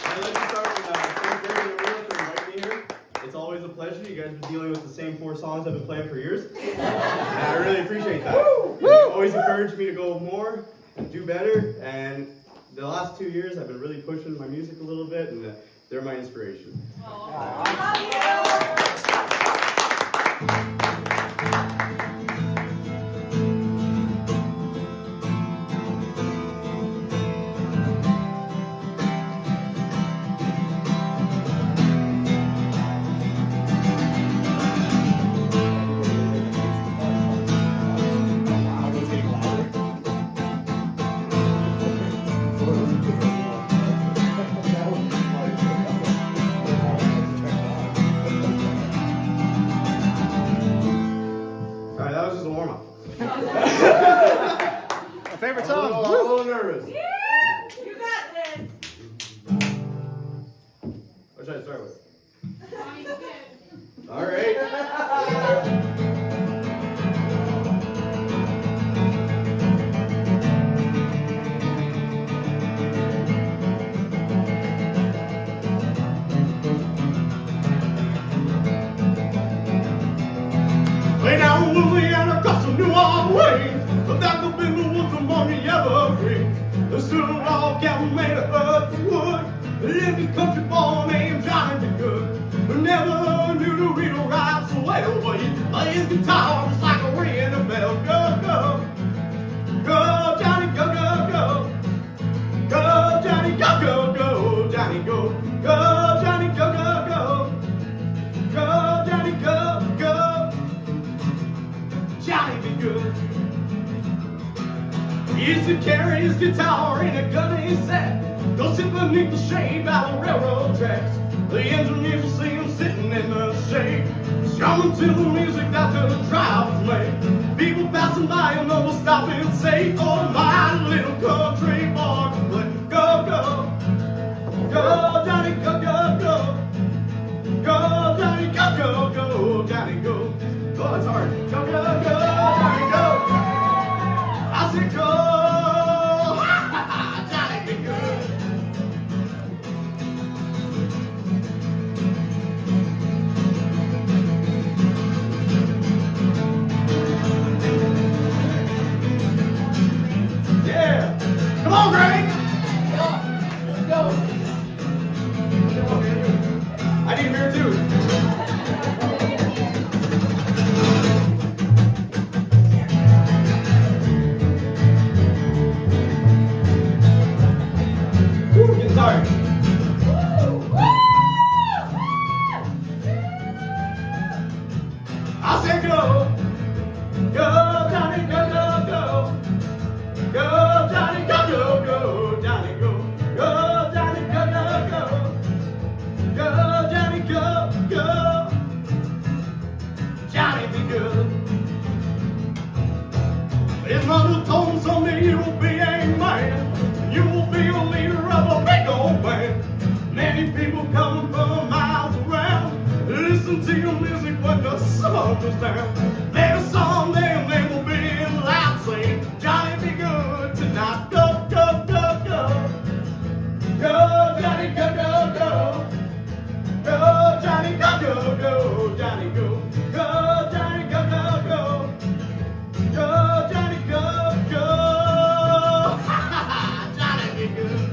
I'd like to start with thank Greg and Nemira for inviting me here. It's always a pleasure. You guys have been dealing with the same 4 songs I've been playing for years. And I really appreciate that. You always encourage me to go more and do better. And the last 2 years I've been really pushing my music a little bit, and they're my inspiration. Favorite I'm song? a little nervous. You got this. What should I start with? All right. Way down Louisiana, across the New Orleans, back up in the woods among the evergreens. There stood a log cabin made of earth and wood. There lived a country boy named Johnny the Good, who never knew to read or write so well, but he could play his guitar just like a ring a bell. Go, go, go, Johnny, go, go, go. Go, Johnny, go, go, go, Johnny, go. Go, Johnny, go, go, go. Go, Johnny, go, go. Johnny be good. He used to carry his guitar in a gun in his sack, go sit beneath the shade by the railroad tracks. The engineers will see him sitting in the shade, strumming to the music that the drivers made. People passing by him will stop and say, "Oh, my little country boy can play." Go, go, go, Johnny, go, go, go. Go, Johnny, go, go, go, Johnny, go. Oh, it's hard. Go, go, go, Johnny, go. I said go. Johnny, be good. Yeah. Come on, Greg. Let's go. I need a beer too. Sorry. I said go, go Johnny, go, go, go. Go Johnny, go, go, go, Johnny, go. Go Johnny, go, go, go. Go Johnny, go, go. Johnny be good. His mother told him someday you will be a man. You will be a leader of a big old band. Many people come from miles around, listen to your music when the sun goes down. Maybe someday they will be in loud saying, "Johnny be good tonight." Go, go, go, go. Go, Johnny, go, go, go. Go, Johnny, go, go, go. Johnny, go. Go, Johnny, go, go, go. Go, Johnny, go, go. Johnny be good.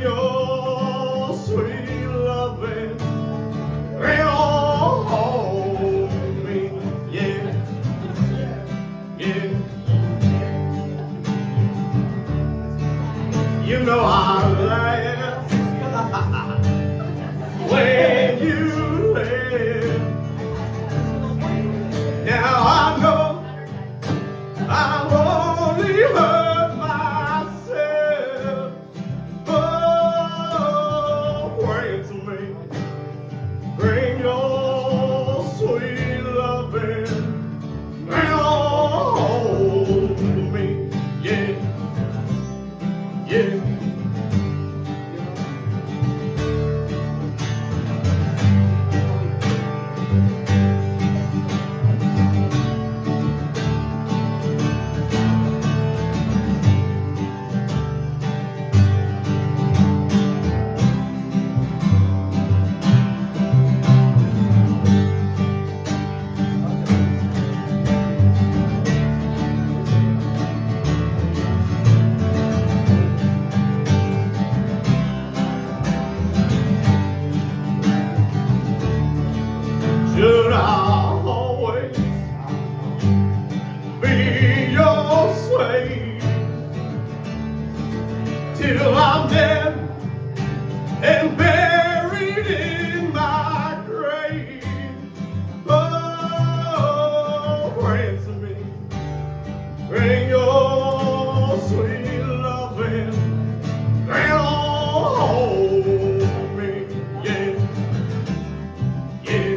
your sweet loving, bring on home me, yeah, yeah. You know I laugh when you laugh. Now I know I've only hurt myself. Oh, pray to me, bring your sweet loving, bring on home to me, yeah, yeah. Should I always be your slave till I'm dead and buried in my grave? Oh, ransom me, bring your sweet loving, bring on home to me, yeah, yeah.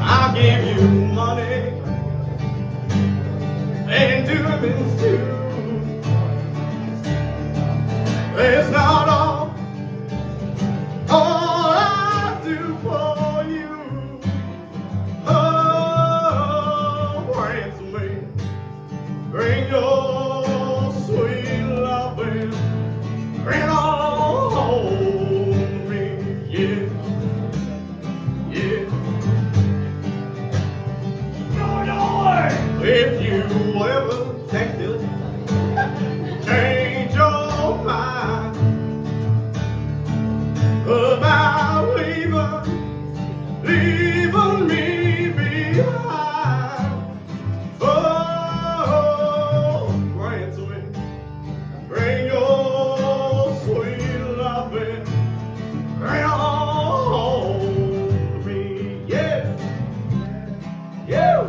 I'll give you money and diamonds too. It's not all I do for you. Oh, ransom me, bring your sweet loving, bring on home to me, yeah, yeah. If you ever take this, change your mind about leaving me behind. Oh, ransom me, bring your sweet loving, bring on home to me, yeah, yeah.